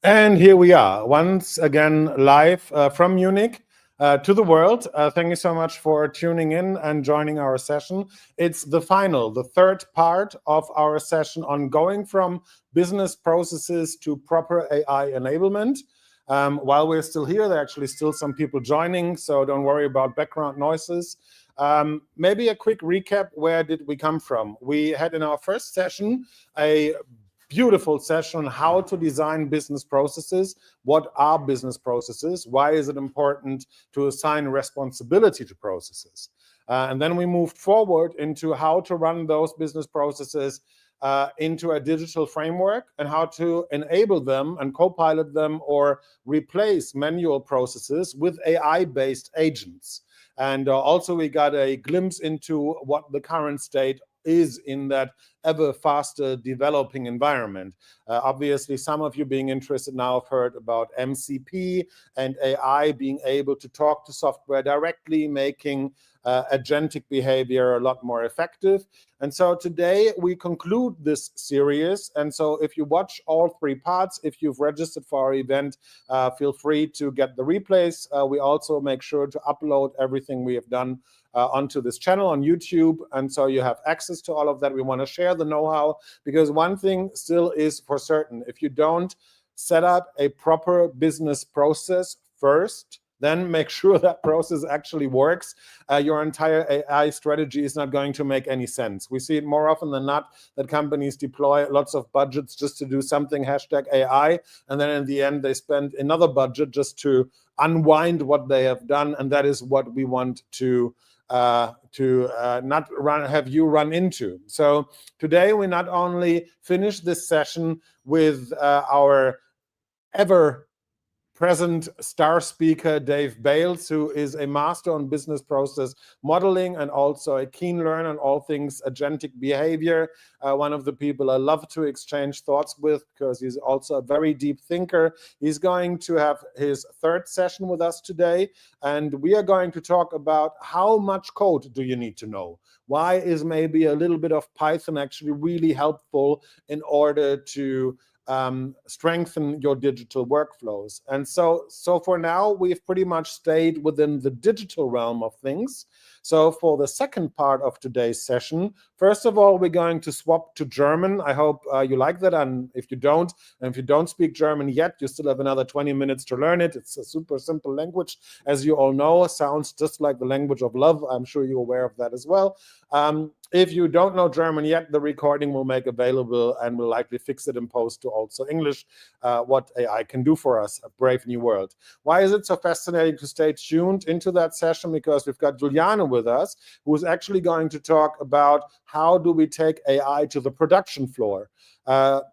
And here we are, once again, live from Munich to the world. Thank you so much for tuning in and joining our session. It's the third part of our session on going from business processes to proper AI enablement. While we're still here, there are actually still some people joining, so don't worry about background noises. Maybe a quick recap, where did we come from? We had in our first session a beautiful session on how to design business processes. What are business processes? Why is it important to assign responsibility to processes? And then we moved forward into how to run those business processes into a digital framework and how to enable them and co-pilot them or replace manual processes with AI-based agents. And also we got a glimpse into what the current state is in that ever faster developing environment. Obviously, some of you being interested now have heard about MCP and AI being able to talk to software directly, making agentic behavior a lot more effective. And so today we conclude this series. And so if you watch all three parts, if you've registered for our event, feel free to get the replays. We also make sure to upload everything we have done onto this channel on YouTube. And so you have access to all of that. We want to share the know-how, because one thing still is for certain: if you don't set up a proper business process first, then make sure that process actually works. Your entire AI strategy is not going to make any sense. We see it more often than not that companies deploy lots of budgets just to do something, #AI, and then in the end they spend another budget just to unwind what they have done. And that is what we want to not have you run into. So today we not only finish this session with our ever present star speaker, Dave Bayless, who is a master on business process modeling and also a keen learner on all things agentic behavior. One of the people I love to exchange thoughts with, because he's also a very deep thinker. He's going to have his third session with us today, and we are going to talk about how much code do you need to know? Why is maybe a little bit of Python actually really helpful in order to strengthen your digital workflows? And so for now, we've pretty much stayed within the digital realm of things. So for the second part of today's session, first of all, we're going to swap to German. I hope you like that. And if you don't speak German yet, you still have another 20 minutes to learn it. It's a super simple language, as you all know. Sounds just like the language of love. I'm sure you're aware of that as well. If you don't know German yet, the recording will make available, and we'll likely fix it in post to also English, what AI can do for us, a brave new world. Why is it so fascinating to stay tuned into that session? Because we've got Juliane with us, who's actually going to talk about how do we take AI to the production floor.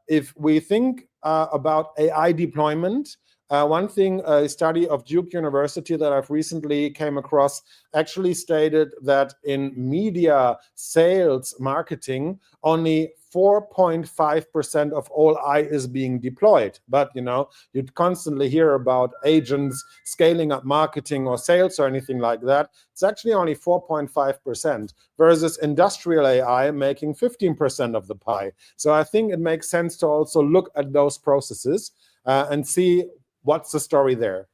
If we think about AI deployment, one thing, a study of Duke University that I've recently came across actually stated that in media, sales, marketing, only 4.5% of all AI is being deployed. But you'd constantly hear about agents scaling up marketing or sales or anything like that. It's actually only 4.5% versus industrial AI making 15% of the pie. So I think it makes sense to also look at those processes and see what's the story there.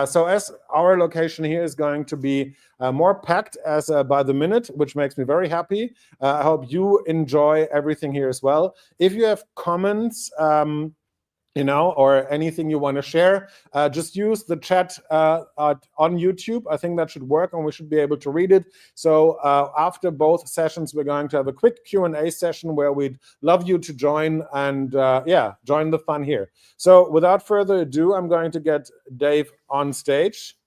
So as our location here is going to be more packed as by the minute, which makes me very happy. I hope you enjoy everything here as well. If you have comments, or anything you want to share, just use the chat on YouTube. I think that should work, and we should be able to read it. So after both sessions, we're going to have a quick Q&A session where we'd love you to join and join the fun here. So without further ado, I'm going to get Dave on stage.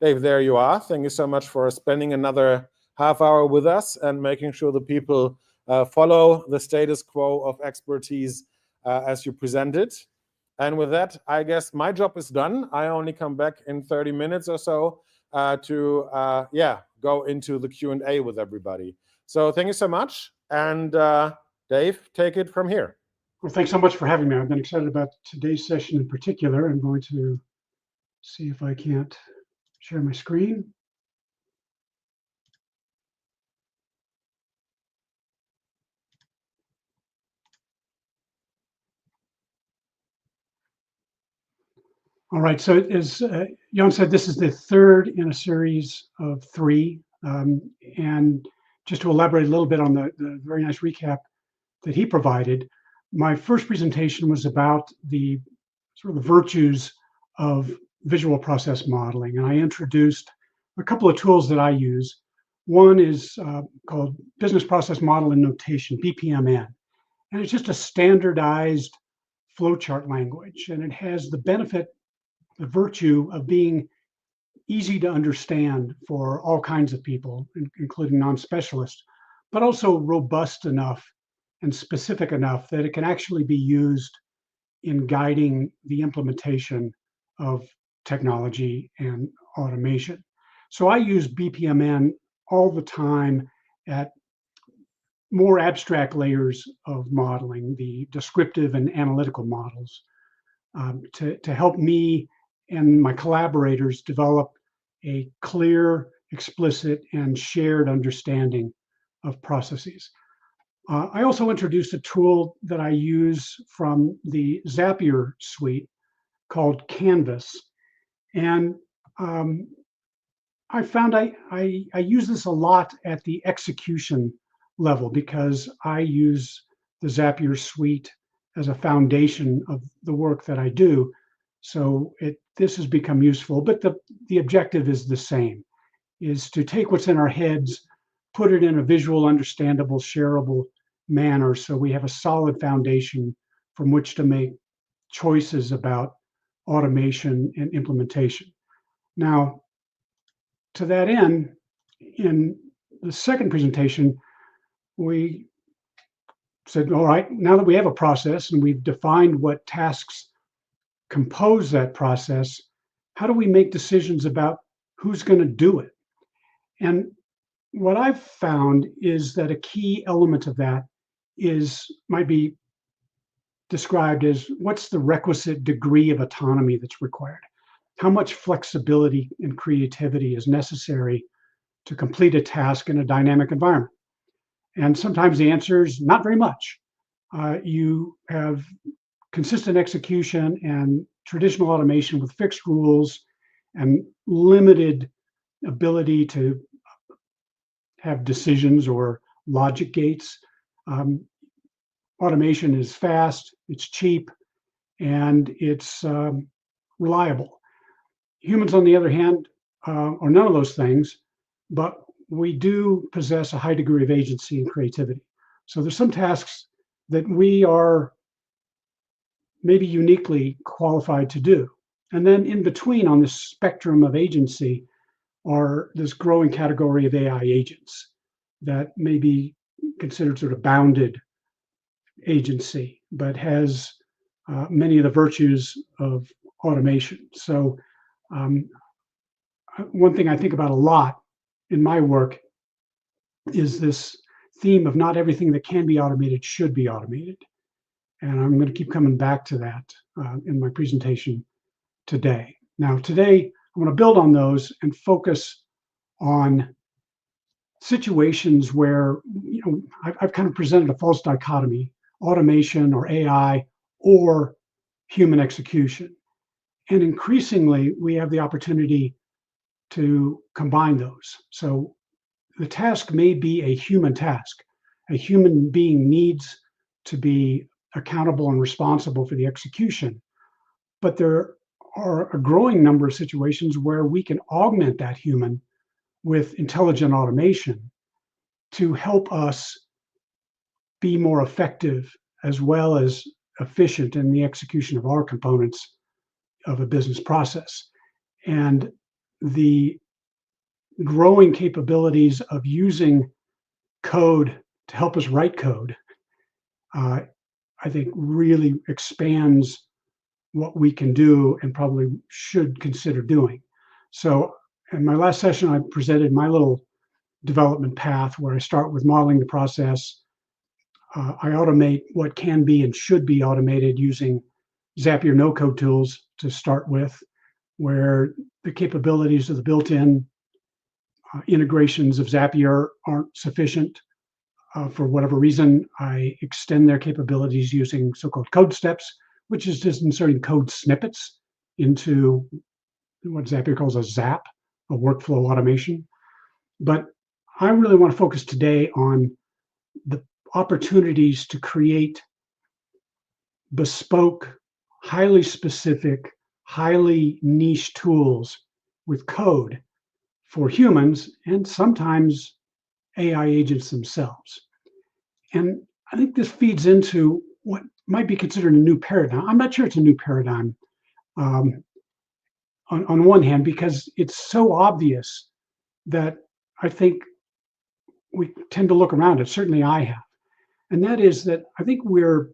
Dave, there you are. Thank you so much for spending another half hour with us and making sure the people follow the status quo of expertise as you presented. And with that, I guess my job is done. I only come back in 30 minutes or so to go into the Q&A with everybody. So thank you so much. And Dave, take it from here. Well, thanks so much for having me. I've been excited about today's session in particular. I'm going to see if I can't share my screen. All right, so as Jan said, this is the third in a series of three. And just to elaborate a little bit on the very nice recap that he provided, my first presentation was about the sort of the virtues of visual process modeling. And I introduced a couple of tools that I use. One is called Business Process Model and Notation, BPMN. And it's just a standardized flowchart language. And it has the benefit, the virtue of being easy to understand for all kinds of people, including non-specialists, but also robust enough and specific enough that it can actually be used in guiding the implementation of technology and automation. So I use BPMN all the time at more abstract layers of modeling, the descriptive and analytical models, to help me and my collaborators develop a clear, explicit, and shared understanding of processes. I also introduced a tool that I use from the Zapier suite called Canvas. And I found I use this a lot at the execution level because I use the Zapier suite as a foundation of the work that I do. So this has become useful, but the objective is the same, is to take what's in our heads, put it in a visual, understandable, shareable manner so we have a solid foundation from which to make choices about automation and implementation. Now, to that end, in the second presentation, we said, all right, now that we have a process and we've defined what tasks compose that process, how do we make decisions about who's going to do it? And what I've found is that a key element of that might be described as what's the requisite degree of autonomy that's required? How much flexibility and creativity is necessary to complete a task in a dynamic environment? And sometimes the answer is not very much. You have consistent execution and traditional automation with fixed rules and limited ability to have decisions or logic gates. Automation is fast, it's cheap, and it's reliable. Humans, on the other hand, are none of those things, but we do possess a high degree of agency and creativity. So there's some tasks that we are maybe uniquely qualified to do. And then in between on this spectrum of agency are this growing category of AI agents that may be considered sort of bounded agency, but has many of the virtues of automation. So one thing I think about a lot in my work is this theme of not everything that can be automated should be automated. And I'm going to keep coming back to that in my presentation today. Now, today, I want to build on those and focus on situations where, I've kind of presented a false dichotomy, automation or AI or human execution. And increasingly, we have the opportunity to combine those. So the task may be a human task. A human being needs to be accountable and responsible for the execution. But there are a growing number of situations where we can augment that human with intelligent automation to help us be more effective as well as efficient in the execution of our components of a business process. And the growing capabilities of using code to help us write code, I think really expands what we can do and probably should consider doing. So in my last session, I presented my little development path where I start with modeling the process. I automate what can be and should be automated using Zapier no-code tools to start with, where the capabilities of the built-in integrations of Zapier aren't sufficient. For whatever reason, I extend their capabilities using so-called code steps, which is just inserting code snippets into what Zapier calls a ZAP, a workflow automation. But I really want to focus today on the opportunities to create bespoke, highly specific, highly niche tools with code for humans and sometimes AI agents themselves. And I think this feeds into what might be considered a new paradigm. I'm not sure it's a new paradigm on one hand, because it's so obvious that I think we tend to look around it. Certainly I have. And that is that I think we're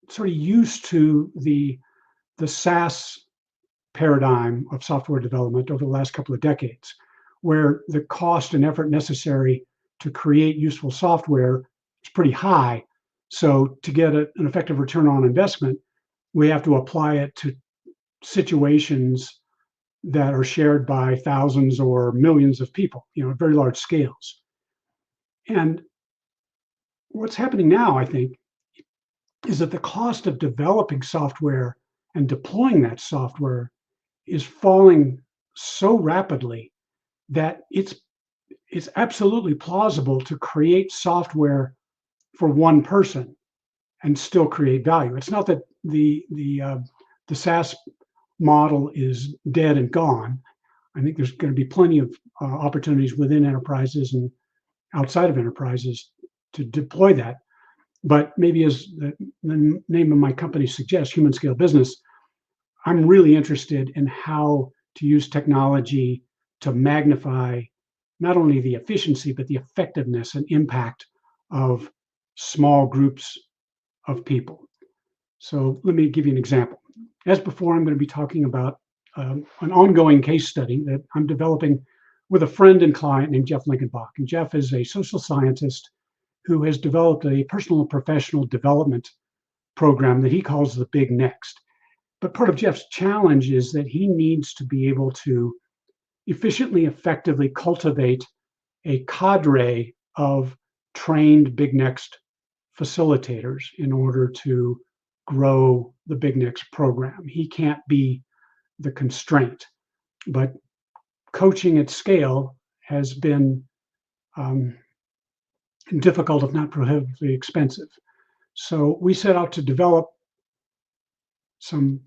sort of used to the SaaS paradigm of software development over the last couple of decades, where the cost and effort necessary to create useful software is pretty high. So to get an effective return on investment, we have to apply it to situations that are shared by thousands or millions of people, at very large scales. And what's happening now, I think, is that the cost of developing software and deploying that software is falling so rapidly that it's absolutely plausible to create software for one person and still create value. It's not that the SaaS model is dead and gone. I think there's going to be plenty of opportunities within enterprises and outside of enterprises to deploy that. But maybe, as the name of my company suggests, Human Scale Business, I'm really interested in how to use technology to magnify not only the efficiency, but the effectiveness and impact of small groups of people. So let me give you an example. As before, I'm going to be talking about an ongoing case study that I'm developing with a friend and client named Jeff Linkenbach. And Jeff is a social scientist who has developed a personal and professional development program that he calls the Big Next. But part of Jeff's challenge is that he needs to be able to efficiently, effectively cultivate a cadre of trained Big Next facilitators in order to grow the Big Next program. He can't be the constraint, but coaching at scale has been difficult, if not prohibitively expensive. So we set out to develop some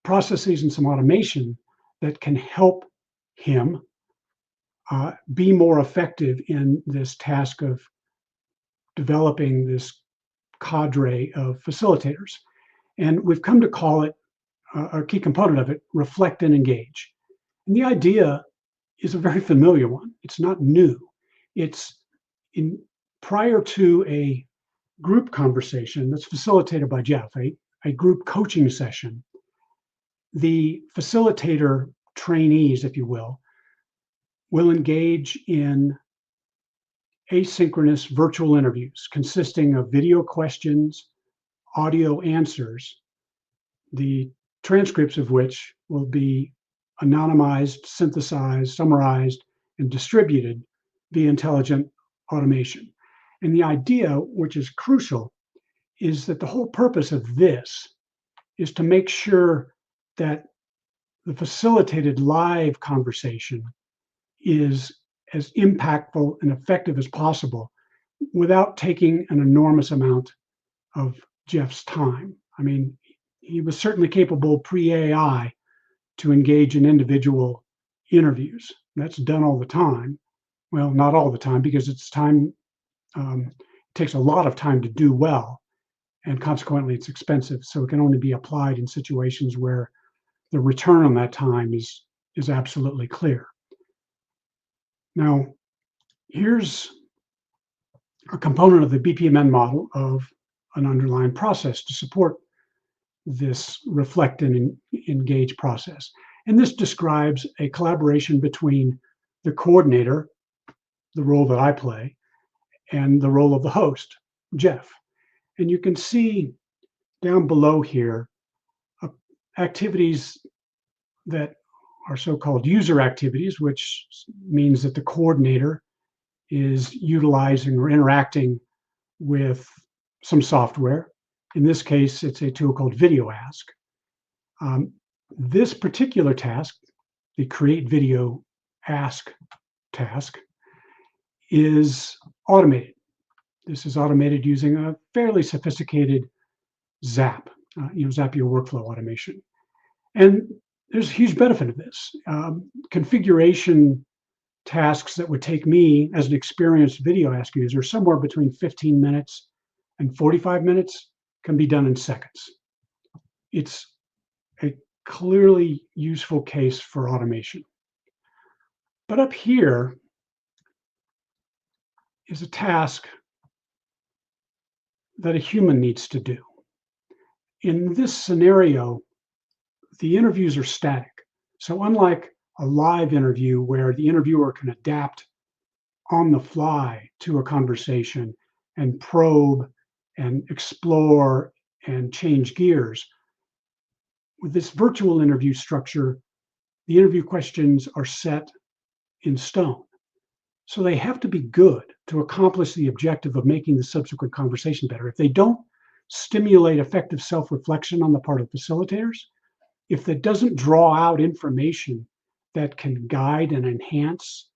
processes and some automation that can help him be more effective in this task of developing this cadre of facilitators. And we've come to call it, a key component of it, reflect and engage. And the idea is a very familiar one. It's not new. It's prior to a group conversation that's facilitated by Jeff, a group coaching session, the facilitator trainees, if you will engage in asynchronous virtual interviews consisting of video questions, audio answers, the transcripts of which will be anonymized, synthesized, summarized, and distributed via intelligent automation. And the idea, which is crucial, is that the whole purpose of this is to make sure that the facilitated live conversation is as impactful and effective as possible without taking an enormous amount of Jeff's time. I mean, he was certainly capable pre-AI to engage in individual interviews. That's done all the time. Well, not all the time, because it's time, it takes a lot of time to do well, and consequently it's expensive. So it can only be applied in situations where the return on that time is absolutely clear. Now, here's a component of the BPMN model of an underlying process to support this reflect and engage process. And this describes a collaboration between the coordinator, the role that I play, and the role of the host, Jeff. And you can see down below here activities that are so-called user activities, which means that the coordinator is utilizing or interacting with some software. In this case, it's a tool called Video Ask. This particular task, the create video ask task, is automated. This is automated using a fairly sophisticated Zap, Zapier workflow automation. And there's a huge benefit of this. Configuration tasks that would take me as an experienced video ask user somewhere between 15 minutes and 45 minutes can be done in seconds. It's a clearly useful case for automation. But up here is a task that a human needs to do. In this scenario, the interviews are static. So unlike a live interview where the interviewer can adapt on the fly to a conversation and probe and explore and change gears, with this virtual interview structure, the interview questions are set in stone. So they have to be good to accomplish the objective of making the subsequent conversation better. If they don't stimulate effective self-reflection on the part of facilitators, if that doesn't draw out information that can guide and enhance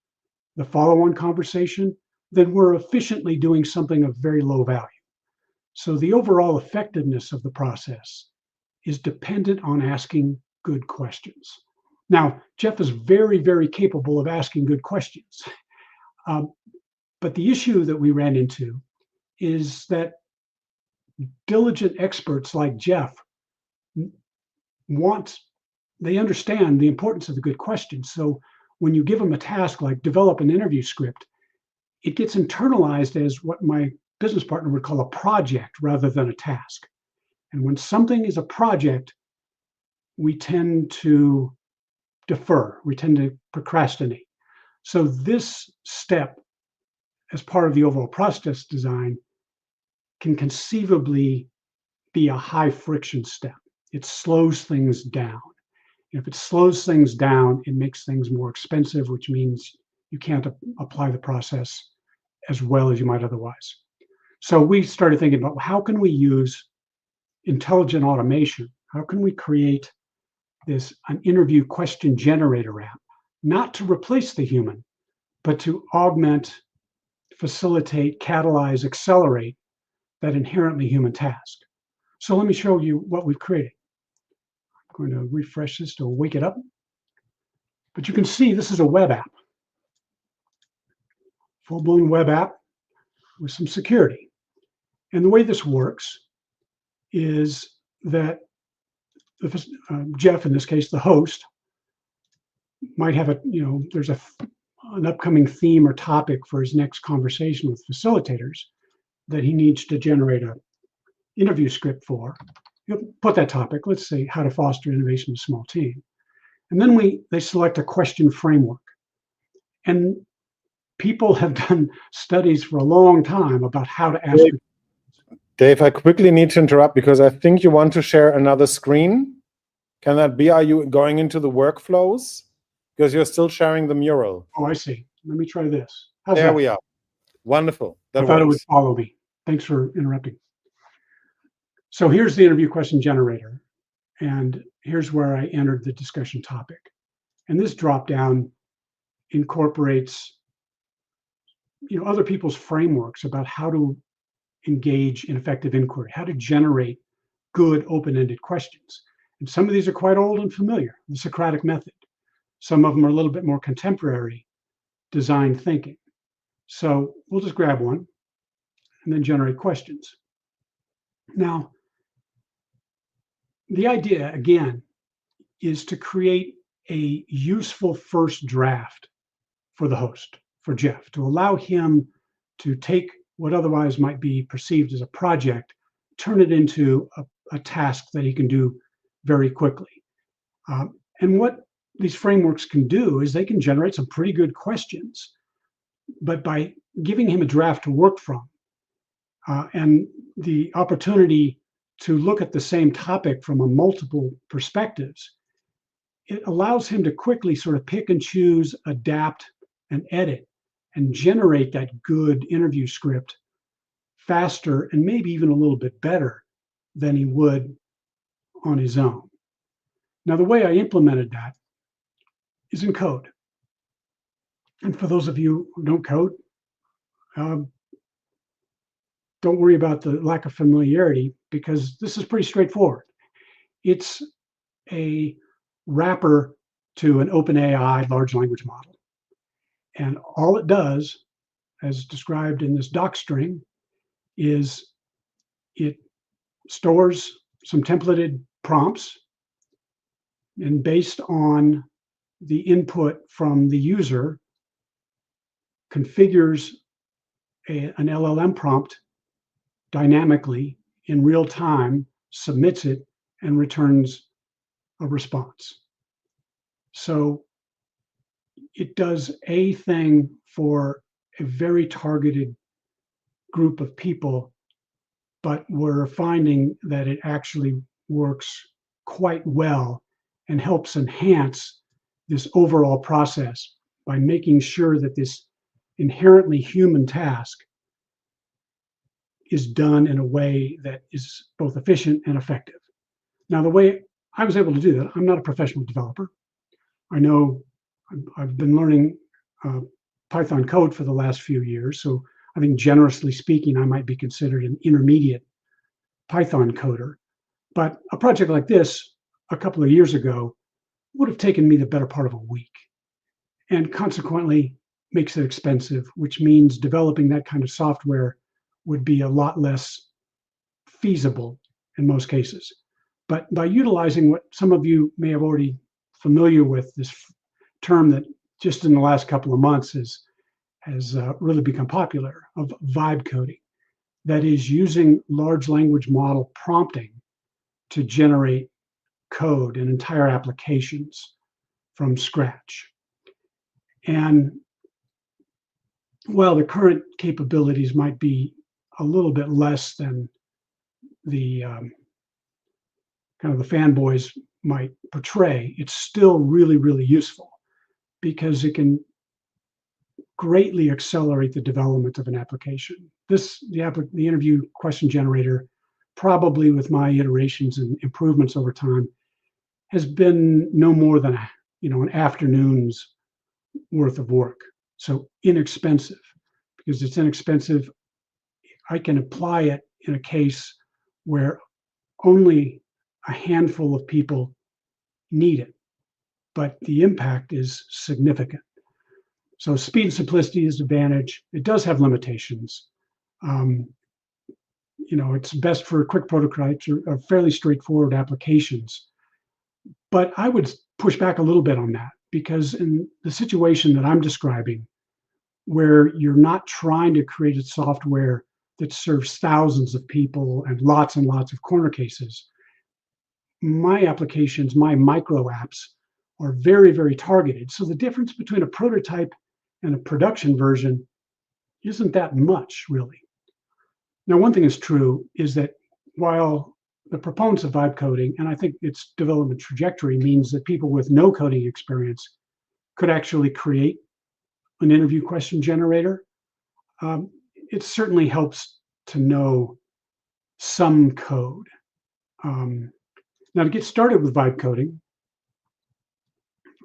the follow-on conversation, then we're efficiently doing something of very low value. So the overall effectiveness of the process is dependent on asking good questions. Now, Jeff is very, very capable of asking good questions. But the issue that we ran into is that diligent experts like Jeff they understand the importance of the good questions. So when you give them a task like develop an interview script, it gets internalized as what my business partner would call a project rather than a task. And when something is a project, we tend to defer, we tend to procrastinate. So this step, as part of the overall process design, can conceivably be a high friction step. It slows things down. If it slows things down, it makes things more expensive, which means you can't apply the process as well as you might otherwise. So we started thinking about how can we use intelligent automation? How can we create an interview question generator app, not to replace the human, but to augment, facilitate, catalyze, accelerate that inherently human task. So let me show you what we've created. I'm going to refresh this to wake it up. But you can see this is a web app, full-blown web app with some security. And the way this works is that Jeff, in this case, the host, might have there's an upcoming theme or topic for his next conversation with facilitators that he needs to generate an interview script for. He'll put that topic, let's say how to foster innovation in a small team. And then they select a question framework. And people have done studies for a long time about how to ask. Dave, I quickly need to interrupt because I think you want to share another screen. Can that be? Are you going into the workflows? Because you're still sharing the mural. Oh, I see. Let me try this. How's there that? We are. Wonderful. I thought it would follow me. Thanks for interrupting. So here's the interview question generator. And here's where I entered the discussion topic. And this drop-down incorporates other people's frameworks about how to engage in effective inquiry, how to generate good open-ended questions. And some of these are quite old and familiar, the Socratic method. Some of them are a little bit more contemporary design thinking. So we'll just grab one and then generate questions. Now, the idea, again, is to create a useful first draft for the host, for Jeff, to allow him to take what otherwise might be perceived as a project, turn it into a task that he can do very quickly. And what these frameworks can do is they can generate some pretty good questions, but by giving him a draft to work from and the opportunity to look at the same topic from a multiple perspectives, it allows him to quickly sort of pick and choose, adapt, and edit, and generate that good interview script faster and maybe even a little bit better than he would on his own. Now, the way I implemented that is in code. And for those of you who don't code, um, don't worry about the lack of familiarity, because this is pretty straightforward. It's a wrapper to an OpenAI large language model. And all it does, as described in this doc string, is it stores some templated prompts, and based on the input from the user, configures an LLM prompt dynamically in real time, submits it, and returns a response. So it does a thing for a very targeted group of people, but we're finding that it actually works quite well and helps enhance this overall process by making sure that this inherently human task is done in a way that is both efficient and effective. Now, the way I was able to do that, I'm not a professional developer. I know I've been learning Python code for the last few years, so I think generously speaking, I might be considered an intermediate Python coder. But a project like this, a couple of years ago, would have taken me the better part of a week, and consequently makes it expensive, which means developing that kind of software would be a lot less feasible in most cases. But by utilizing what some of you may have already familiar with, this term that just in the last couple of months has really become popular, of vibe coding, that is using large language model prompting to generate code and entire applications from scratch. And while the current capabilities might be a little bit less than the kind of the fanboys might portray, it's still really, really useful, because it can greatly accelerate the development of an application. The interview question generator, probably with my iterations and improvements over time, has been no more than an afternoon's worth of work. So inexpensive. Because it's inexpensive, I can apply it in a case where only a handful of people need it, but the impact is significant. So speed and simplicity is an advantage. It does have limitations. It's best for quick prototypes or fairly straightforward applications. But I would push back a little bit on that, because in the situation that I'm describing, where you're not trying to create a software that serves thousands of people and lots of corner cases, my applications, my micro apps, are very, very targeted. So the difference between a prototype and a production version isn't that much, really. Now, one thing is true is that while the proponents of vibe coding, and I think its development trajectory means that people with no coding experience could actually create an interview question generator, it certainly helps to know some code. Now, to get started with vibe coding,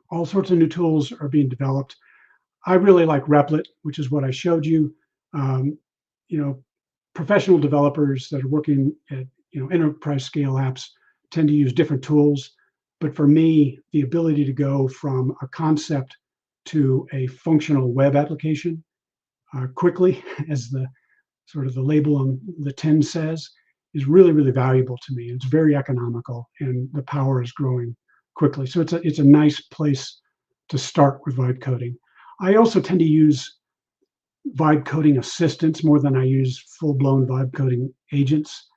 all sorts of new tools are being developed. I really like Replit, which is what I showed you. Professional developers that are working at enterprise scale apps tend to use different tools. But for me, the ability to go from a concept to a functional web application quickly, as the label on the tin says, is really, really valuable to me. It's very economical, and the power is growing quickly. So it's a nice place to start with vibe coding. I also tend to use vibe coding assistants more than I use full-blown vibe coding agents.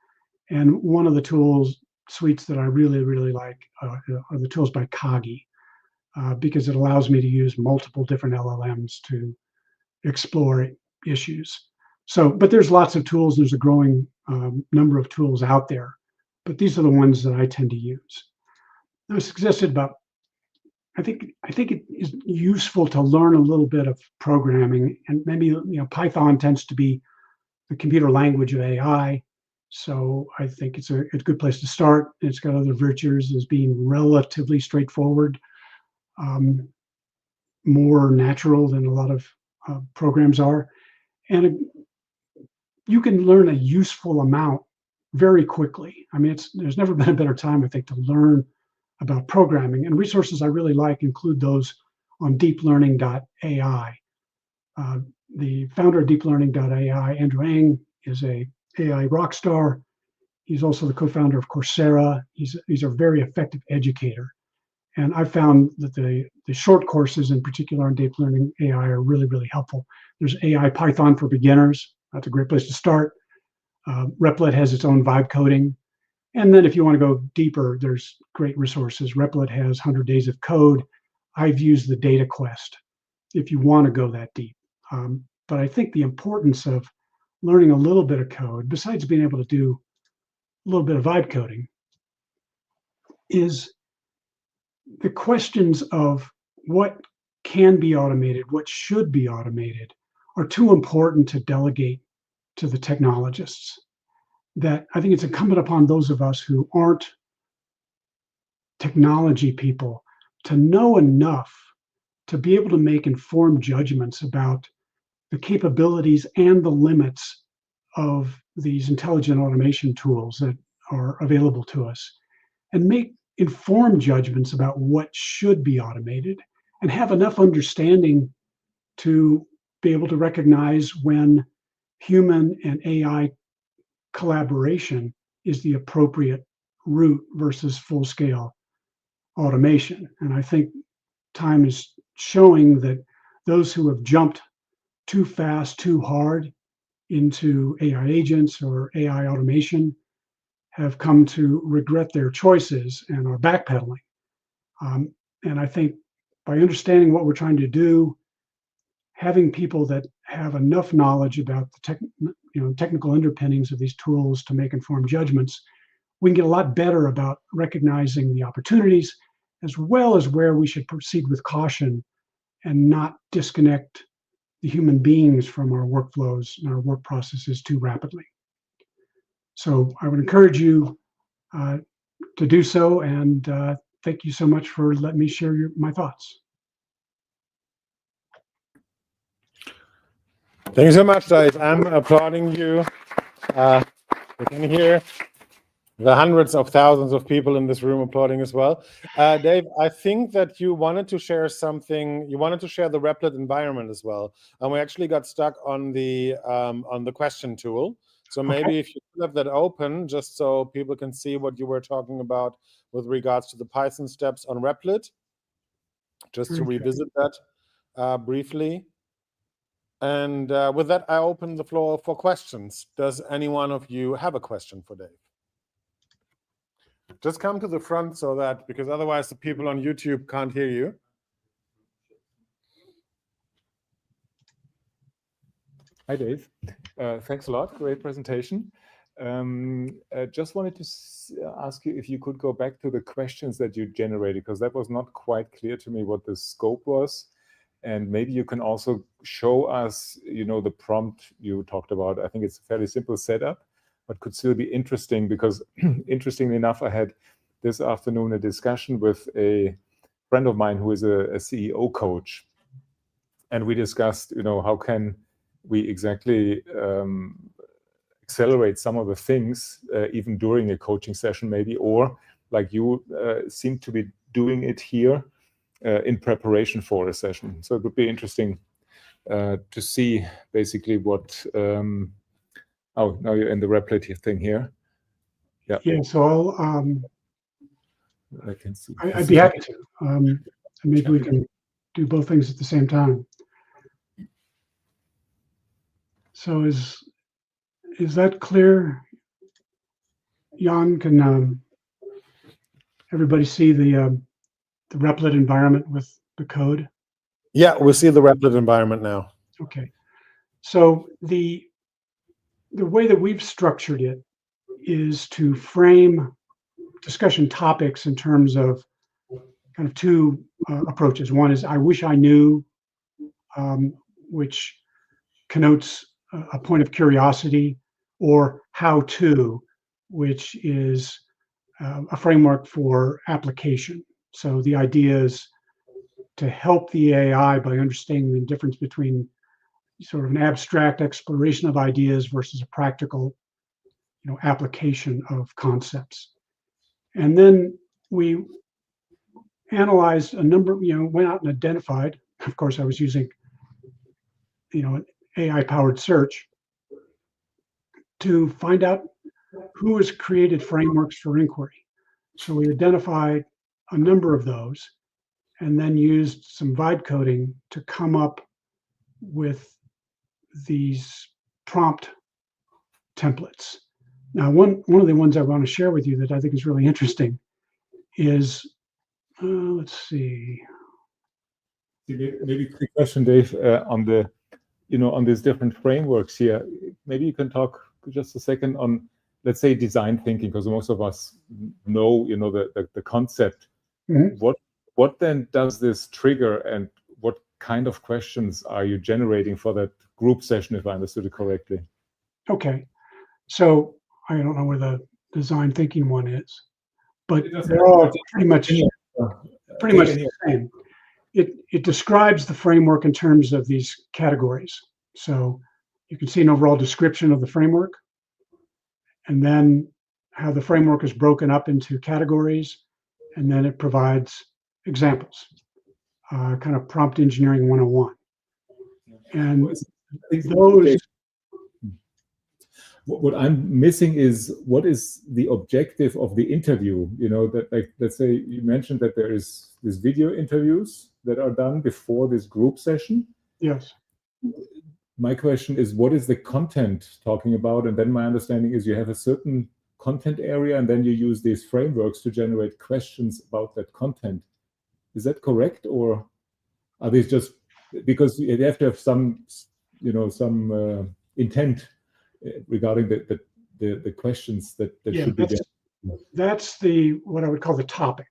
And one of the tools suites that I really, really like are the tools by Kagi, because it allows me to use multiple different LLMs to explore issues. But there's lots of tools. There's a growing number of tools out there, but these are the ones that I tend to use. I suggested about, I think it is useful to learn a little bit of programming, and maybe Python tends to be the computer language of AI. So I think it's a good place to start. It's got other virtues as being relatively straightforward, more natural than a lot of programs are. And you can learn a useful amount very quickly. I mean, there's never been a better time, I think, to learn about programming. And resources I really like include those on deeplearning.ai. The founder of deeplearning.ai, Andrew Ng, is a AI rock star. He's also the co-founder of Coursera. He's a very effective educator. And I found that the short courses in particular on deep learning AI are really, really helpful. There's AI Python for beginners. That's a great place to start. Replit has its own vibe coding. And then if you want to go deeper, there's great resources. Replit has 100 Days of Code. I've used the Data Quest if you want to go that deep. But I think the importance of learning a little bit of code, besides being able to do a little bit of vibe coding, is the questions of what can be automated, what should be automated, are too important to delegate to the technologists. That I think it's incumbent upon those of us who aren't technology people to know enough to be able to make informed judgments about the capabilities and the limits of these intelligent automation tools that are available to us, and make informed judgments about what should be automated, and have enough understanding to be able to recognize when human and AI collaboration is the appropriate route versus full-scale automation. And I think time is showing that those who have jumped too fast, too hard into AI agents or AI automation have come to regret their choices and are backpedaling. And I think by understanding what we're trying to do, having people that have enough knowledge about the technical underpinnings of these tools to make informed judgments, we can get a lot better about recognizing the opportunities as well as where we should proceed with caution and not disconnect the human beings from our workflows and our work processes too rapidly. So I would encourage you to do so, and thank you so much for letting me share my thoughts. Thank you so much, Dave. I'm applauding you. You can hear the hundreds of thousands of people in this room applauding as well. Dave, I think that you wanted to share something. You wanted to share the Replit environment as well, and we actually got stuck on the question tool. So maybe if you have that open, just so people can see what you were talking about with regards to the Python steps on Replit, just to revisit that briefly. And with that, I open the floor for questions. Does any one of you have a question for Dave? Just come to the front because otherwise the people on YouTube can't hear you. Hi, Dave. Thanks a lot. Great presentation. I just wanted to ask you if you could go back to the questions that you generated, because that was not quite clear to me what the scope was. And maybe you can also show us, the prompt you talked about. I think it's a fairly simple setup, but could still be interesting because, interestingly enough, I had this afternoon a discussion with a friend of mine who is a CEO coach. And we discussed, how can we exactly accelerate some of the things, even during a coaching session maybe, or like you seem to be doing it here in preparation for a session. So it would be interesting to see basically what, now you're in the Replit thing here. Yeah, so I can see. I'd be happy to. Maybe we can do both things at the same time. So is that clear? Jan, can everybody see the Replit environment with the code? Yeah, we see the Replit environment now. Okay. So the way that we've structured it is to frame discussion topics in terms of kind of two approaches. One is I wish I knew, which connotes a point of curiosity or how to, which is a framework for application. So the idea is to help the AI by understanding the difference between sort of an abstract exploration of ideas versus a practical, application of concepts. And then we analyzed a number, went out and identified, of course, I was using, an AI-powered search to find out who has created frameworks for inquiry. So we identified a number of those and then used some vibe coding to come up with these prompt templates. Now, one of the ones I want to share with you that I think is really interesting is, let's see. Maybe quick question, Dave, on the, on these different frameworks here. Maybe you can talk just a second on, let's say, design thinking, because most of us know, the concept. Mm-hmm. What then does this trigger, and what kind of questions are you generating for that group session, if I understood it correctly? Okay, so I don't know where the design thinking one is, but they're all pretty much the same. It describes the framework in terms of these categories. So you can see an overall description of the framework, and then how the framework is broken up into categories, and then it provides examples, kind of prompt engineering 101. And those. What I'm missing is, what is the objective of the interview? That, like, let's say you mentioned that there is these video interviews that are done before this group session. Yes. My question is, what is the content talking about? And then my understanding is you have a certain content area, and then you use these frameworks to generate questions about that content. Is that correct, or are these just because you have to have some, some intent regarding the questions that should be there? That's what I would call the topic.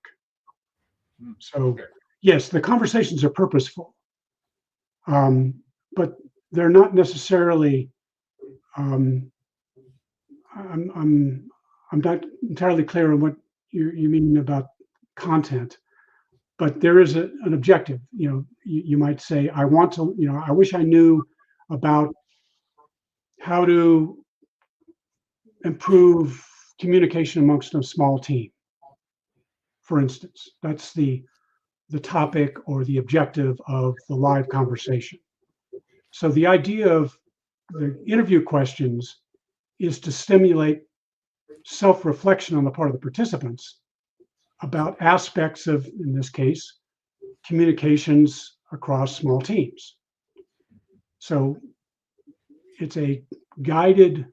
So yes, the conversations are purposeful, but they're not necessarily. I'm not entirely clear on what you mean about content, but there is an objective. You might say, I want to. I wish I knew about how to improve communication amongst a small team, for instance. That's the topic or the objective of the live conversation. So the idea of the interview questions is to stimulate self-reflection on the part of the participants about aspects of, in this case, communications across small teams. So it's a guided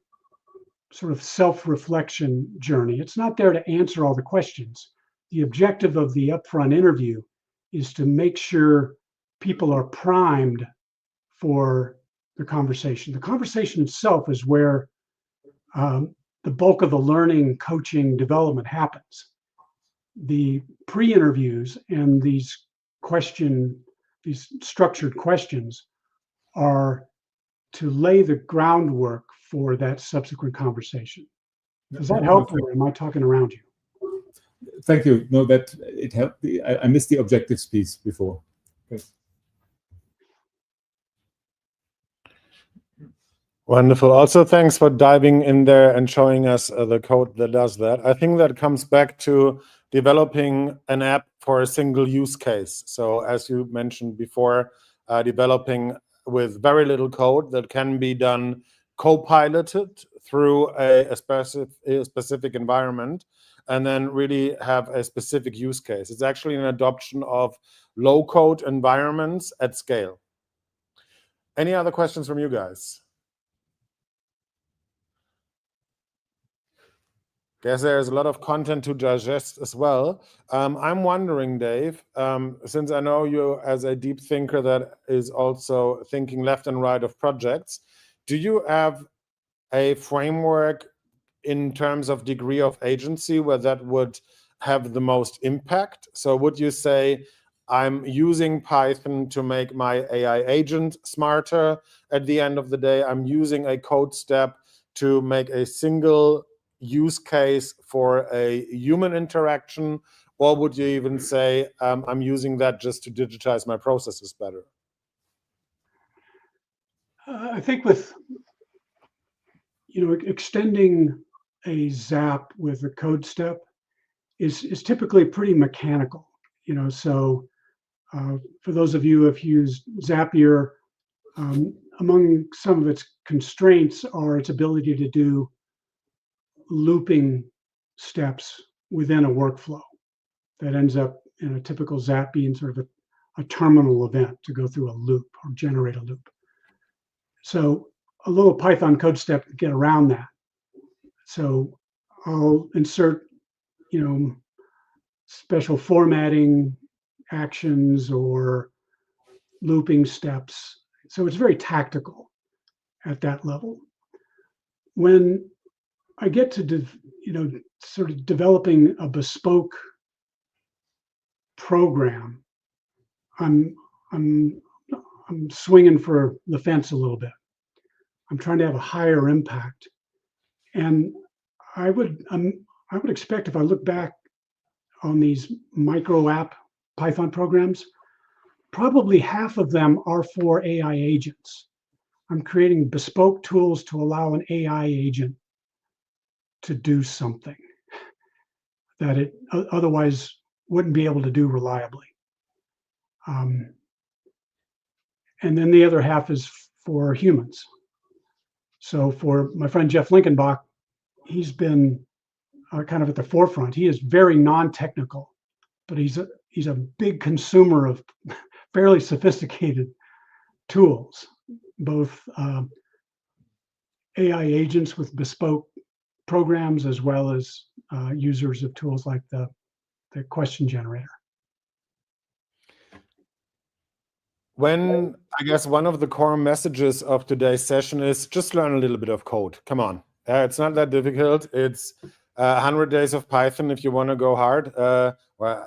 sort of self-reflection journey. It's not there to answer all the questions. The objective of the upfront interview is to make sure people are primed for the conversation. The conversation itself is where the bulk of the learning, coaching, development happens. The pre-interviews and these structured questions are to lay the groundwork for that subsequent conversation. Does that help, or am I talking around you? Thank you. No, that it helped. I missed the objectives piece before. Okay. Wonderful. Also, thanks for diving in there and showing us the code that does that. I think that comes back to developing an app for a single use case. So as you mentioned before, developing with very little code that can be done co-piloted through a specific environment, and then really have a specific use case. It's actually an adoption of low-code environments at scale. Any other questions from you guys? Guess there's a lot of content to digest as well. I'm wondering, Dave, since I know you as a deep thinker that is also thinking left and right of projects, do you have a framework in terms of degree of agency where that would have the most impact? So would you say, I'm using Python to make my AI agent smarter at the end of the day? I'm using a code step to make a single use case for a human interaction, or would you even say I'm using that just to digitize my processes better? I think with extending a zap with a code step is typically pretty mechanical. So for those of you who have used Zapier, among some of its constraints are its ability to do looping steps within a workflow that ends up in a typical Zap being sort of a terminal event to go through a loop or generate a loop. So a little Python code step to get around that. So I'll insert, special formatting actions or looping steps. So it's very tactical at that level. When I get to, sort of developing a bespoke program, I'm swinging for the fence a little bit. I'm trying to have a higher impact, and I would expect, if I look back on these micro app Python programs, probably half of them are for AI agents. I'm creating bespoke tools to allow an AI agent to do something that it otherwise wouldn't be able to do reliably. And then the other half is for humans. So for my friend Jeff Linkenbach, he's been kind of at the forefront. He is very non-technical, but he's a big consumer of fairly sophisticated tools, both AI agents with bespoke programs, as well as users of tools like the question generator. When I guess one of the core messages of today's session is just learn a little bit of code. Come on. It's not that difficult. It's 100 days of Python if you want to go hard, or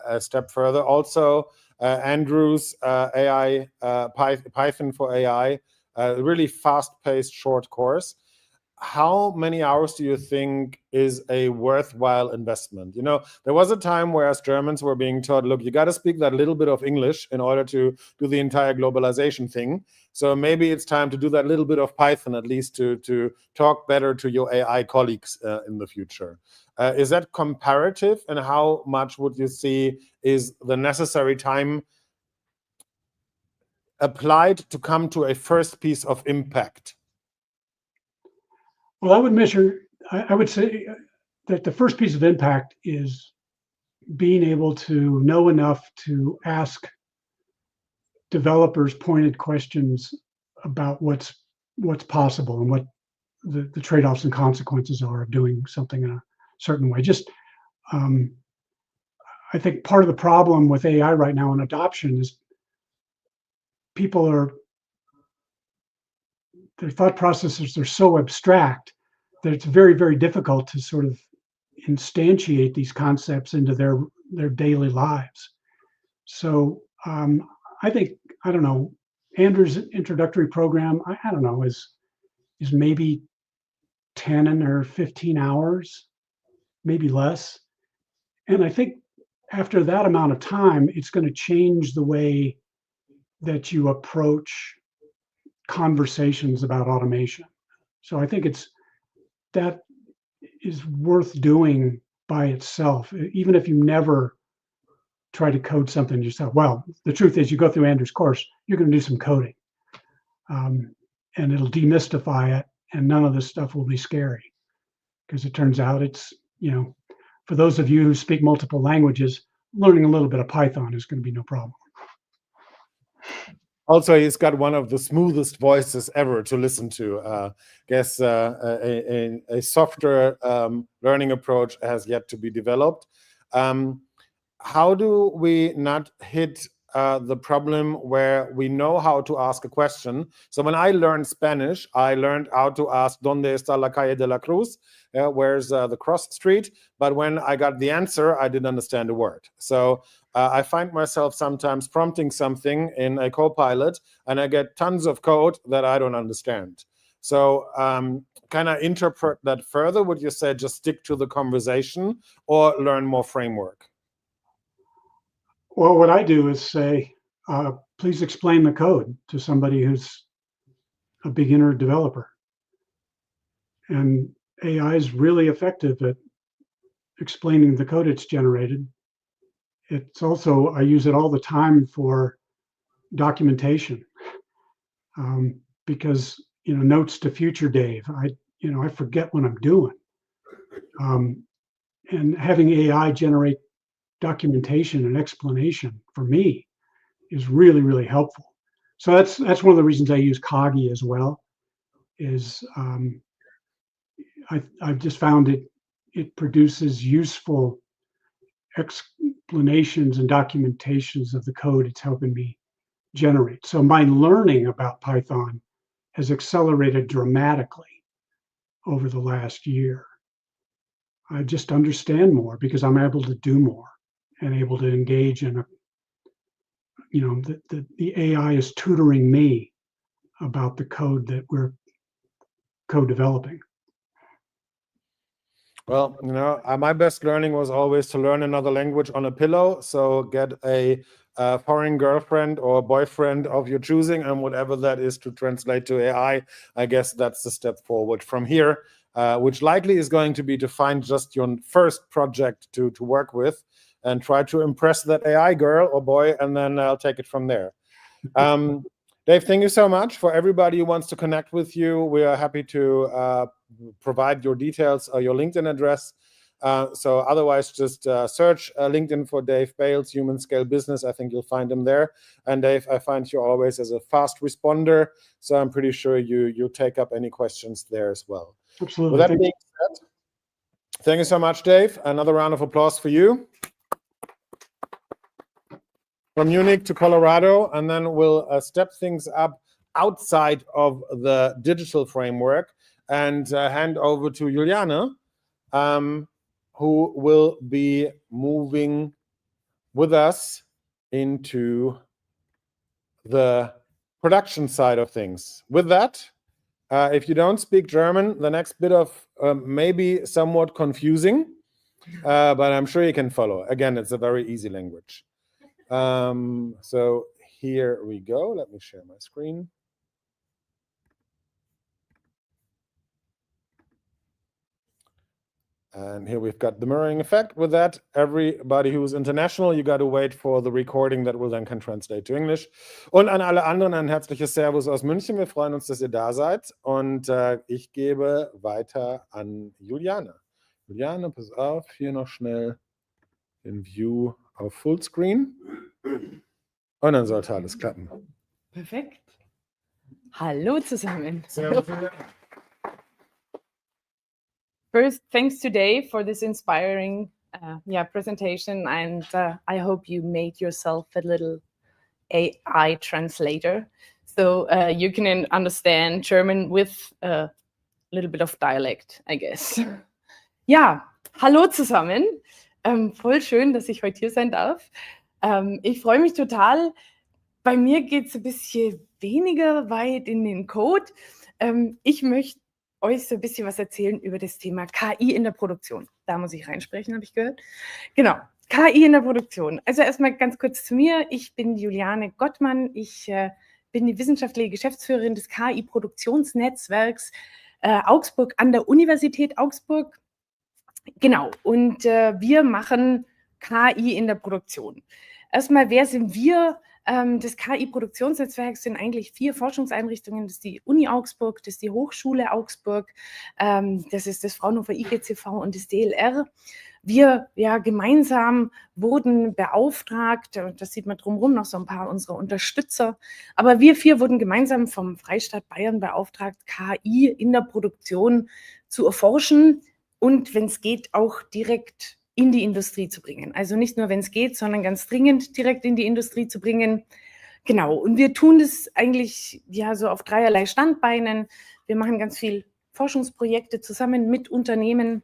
a step further. Also, Andrew's AI, Python for AI, really fast-paced short course. How many hours do you think is a worthwhile investment? There was a time where as Germans were being taught, look, you got to speak that little bit of English in order to do the entire globalization thing. So maybe it's time to do that little bit of Python, at least to talk better to your AI colleagues in the future. Is that comparative? And how much would you see is the necessary time applied to come to a first piece of impact? Well, I would say that the first piece of impact is being able to know enough to ask developers pointed questions about what's possible and what the trade-offs and consequences are of doing something in a certain way. I think part of the problem with AI right now and adoption is their thought processes are so abstract that it's very, very difficult to sort of instantiate these concepts into their daily lives. So I think, I don't know, Andrew's introductory program, I don't know, is maybe 10 or 15 hours, maybe less. And I think after that amount of time, it's going to change the way that you approach conversations about automation. So I think that is worth doing by itself, even if you never try to code something yourself. Well, the truth is, you go through Andrew's course, you're going to do some coding, and it'll demystify it, and none of this stuff will be scary, because it turns out it's, for those of you who speak multiple languages, learning a little bit of Python is going to be no problem. Also, he's got one of the smoothest voices ever to listen to. I guess a softer learning approach has yet to be developed. How do we not hit the problem where we know how to ask a question? So when I learned Spanish, I learned how to ask ¿Dónde está la calle de la Cruz? Where's the cross street? But when I got the answer, I didn't understand a word. So I find myself sometimes prompting something in a Copilot, and I get tons of code that I don't understand. So can I interpret that further? Would you say just stick to the conversation or learn more framework? Well, what I do is say, please explain the code to somebody who's a beginner developer. And AI is really effective at explaining the code it's generated. It's also, I use it all the time for documentation, because, notes to future Dave, I forget what I'm doing. And having AI generate documentation and explanation for me is really, really helpful. So that's one of the reasons I use Coggy as well, is I've just found it produces useful explanations and documentations of the code it's helping me generate. So my learning about Python has accelerated dramatically over the last year. I just understand more because I'm able to do more and able to engage in the AI is tutoring me about the code that we're co-developing. Well, my best learning was always to learn another language on a pillow. So get a foreign girlfriend or boyfriend of your choosing, and whatever that is to translate to AI. I guess that's the step forward from here, which likely is going to be to find just your first project to work with and try to impress that AI girl or boy, and then I'll take it from there. Dave, thank you so much. For everybody who wants to connect with you, we are happy to provide your details or your LinkedIn address. So otherwise, just search LinkedIn for Dave Bayless, Human Scale Business. I think you'll find him there. And Dave, I find you always as a fast responder. So I'm pretty sure you'll take up any questions there as well. Absolutely. With that being said, thank you so much, Dave. Another round of applause for you. From Munich to Colorado, and then we'll step things up outside of the digital framework and hand over to Juliane, who will be moving with us into the production side of things. With that, if you don't speak German, the next bit of may be somewhat confusing, but I'm sure you can follow. Again, it's a very easy language. So here we go. Let me share my screen. And here we've got the mirroring effect. With that, everybody who's international, you got to wait for the recording that will then can translate to English. Und an alle anderen ein herzliches Servus aus München. Wir freuen uns, dass ihr da seid. Und ich gebe weiter an Juliane. Juliane, pass auf, hier noch schnell den View auf Fullscreen. Und dann sollte alles klappen. Perfekt. Hallo zusammen. First, thanks to Dave for this inspiring presentation, and I hope you made yourself a little AI translator, so you can understand German with a little bit of dialect, I guess. Ja, hallo zusammen. Voll schön, dass ich heute hier sein darf. Ich freue mich total. Bei mir geht es ein bisschen weniger weit in den Code. Ich möchte euch so ein bisschen was erzählen über das Thema KI in der Produktion. Da muss ich reinsprechen, habe ich gehört. Genau, KI in der Produktion. Also erstmal ganz kurz zu mir. Ich bin Juliane Gottmann. Ich bin die wissenschaftliche Geschäftsführerin des KI-Produktionsnetzwerks Augsburg an der Universität Augsburg. Genau, und wir machen KI in der Produktion. Erstmal, wer sind wir? Das KI-Produktionsnetzwerk sind eigentlich 4 Forschungseinrichtungen. Das ist die Uni Augsburg, das ist die Hochschule Augsburg, das ist das Fraunhofer IGCV und das DLR. Wir gemeinsam wurden beauftragt, das sieht man drumherum noch so ein paar unserer Unterstützer, aber wir 4 wurden gemeinsam vom Freistaat Bayern beauftragt, KI in der Produktion zu erforschen und, wenn es geht, auch direkt in die Industrie zu bringen. Also nicht nur, wenn es geht, sondern ganz dringend direkt in die Industrie zu bringen. Genau, und wir tun das eigentlich so auf dreierlei Standbeinen. Wir machen ganz viel Forschungsprojekte zusammen mit Unternehmen.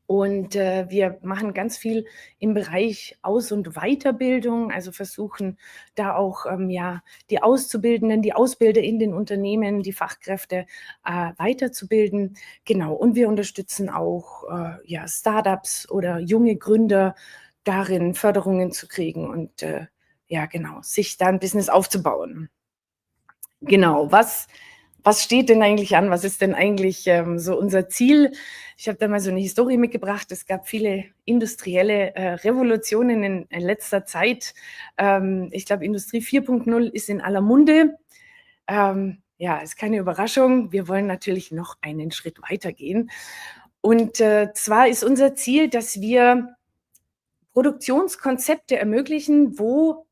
Und wir machen ganz viel im Bereich Aus- und Weiterbildung, also versuchen da auch die Auszubildenden, die Ausbilder in den Unternehmen, die Fachkräfte weiterzubilden. Genau, und wir unterstützen auch Startups oder junge Gründer darin, Förderungen zu kriegen und sich da ein Business aufzubauen. Genau, was steht denn eigentlich an? Was ist denn eigentlich so unser Ziel? Ich habe da mal so eine Historie mitgebracht. Es gab viele industrielle Revolutionen in letzter Zeit. Ich glaube, Industrie 4.0 ist in aller Munde. Ist keine Überraschung. Wir wollen natürlich noch einen Schritt weitergehen. Und zwar ist unser Ziel, dass wir Produktionskonzepte ermöglichen, wo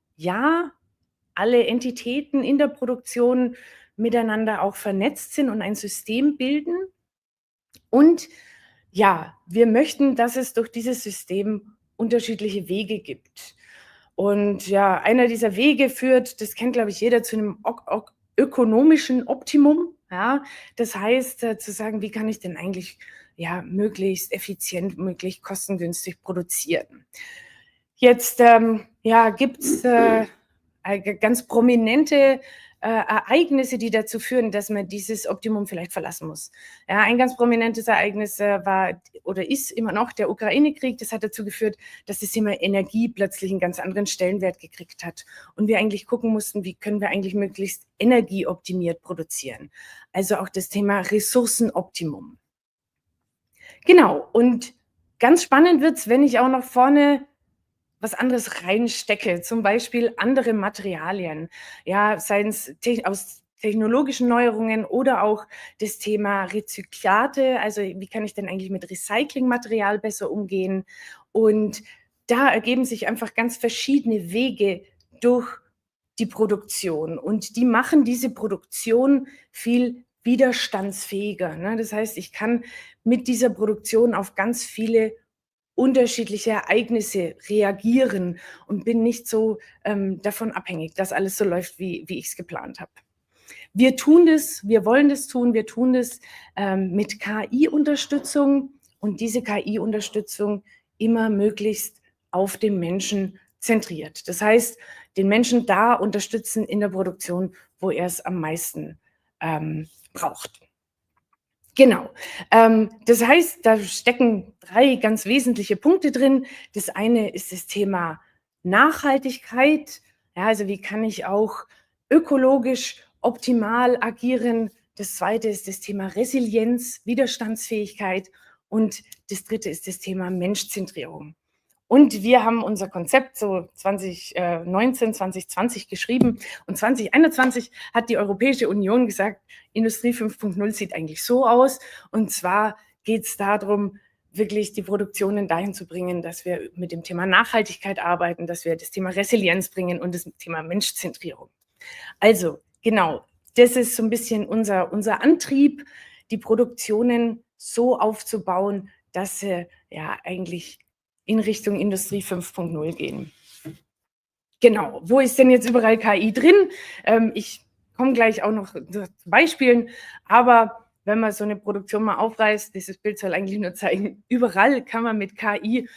alle Entitäten in der Produktion miteinander auch vernetzt sind und ein System bilden. Und wir möchten, dass es durch dieses System unterschiedliche Wege gibt. Und einer dieser Wege führt, das kennt, glaube ich, jeder, zu einem ökonomischen Optimum. Ja? Das heißt, zu sagen, wie kann ich denn eigentlich möglichst effizient, möglichst kostengünstig produzieren. Jetzt gibt es ganz prominente Ereignisse, die dazu führen, dass man dieses Optimum vielleicht verlassen muss. Ja, ein ganz prominentes Ereignis war oder ist immer noch der Ukraine-Krieg. Das hat dazu geführt, dass das Thema Energie plötzlich einen ganz anderen Stellenwert gekriegt hat. Und wir eigentlich gucken mussten, wie können wir eigentlich möglichst energieoptimiert produzieren. Also auch das Thema Ressourcenoptimum. Genau, und ganz spannend wird es, wenn ich auch noch vorne was anderes reinstecke, zum Beispiel andere Materialien, seien es aus technologischen Neuerungen oder auch das Thema Rezyklate, also wie kann ich denn eigentlich mit Recyclingmaterial besser umgehen? Und da ergeben sich einfach ganz verschiedene Wege durch die Produktion und die machen diese Produktion viel widerstandsfähiger. Ne? Das heißt, ich kann mit dieser Produktion auf ganz viele unterschiedliche Ereignisse reagieren und bin nicht so davon abhängig, dass alles so läuft, wie ich es geplant habe. Wir tun das, wir wollen das tun, wir tun das mit KI-Unterstützung und diese KI-Unterstützung immer möglichst auf den Menschen zentriert. Das heißt, den Menschen da unterstützen in der Produktion, wo er es am meisten braucht. Genau. Das heißt, da stecken 3 ganz wesentliche Punkte drin. Das eine ist das Thema Nachhaltigkeit. Ja, also wie kann ich auch ökologisch optimal agieren? Das zweite ist das Thema Resilienz, Widerstandsfähigkeit. Und das dritte ist das Thema Menschzentrierung. Und wir haben unser Konzept so 2019, 2020 geschrieben. Und 2021 hat die Europäische Union gesagt, Industrie 5.0 sieht eigentlich so aus. Und zwar geht es darum, wirklich die Produktionen dahin zu bringen, dass wir mit dem Thema Nachhaltigkeit arbeiten, dass wir das Thema Resilienz bringen und das Thema Menschzentrierung. Also genau, das ist so ein bisschen unser Antrieb, die Produktionen so aufzubauen, dass sie eigentlich in Richtung Industrie 5.0 gehen. Genau, wo ist denn jetzt überall KI drin? Ich komme gleich auch noch zu Beispielen, aber wenn man so eine Produktion mal aufreißt, dieses Bild soll eigentlich nur zeigen, überall kann man mit KI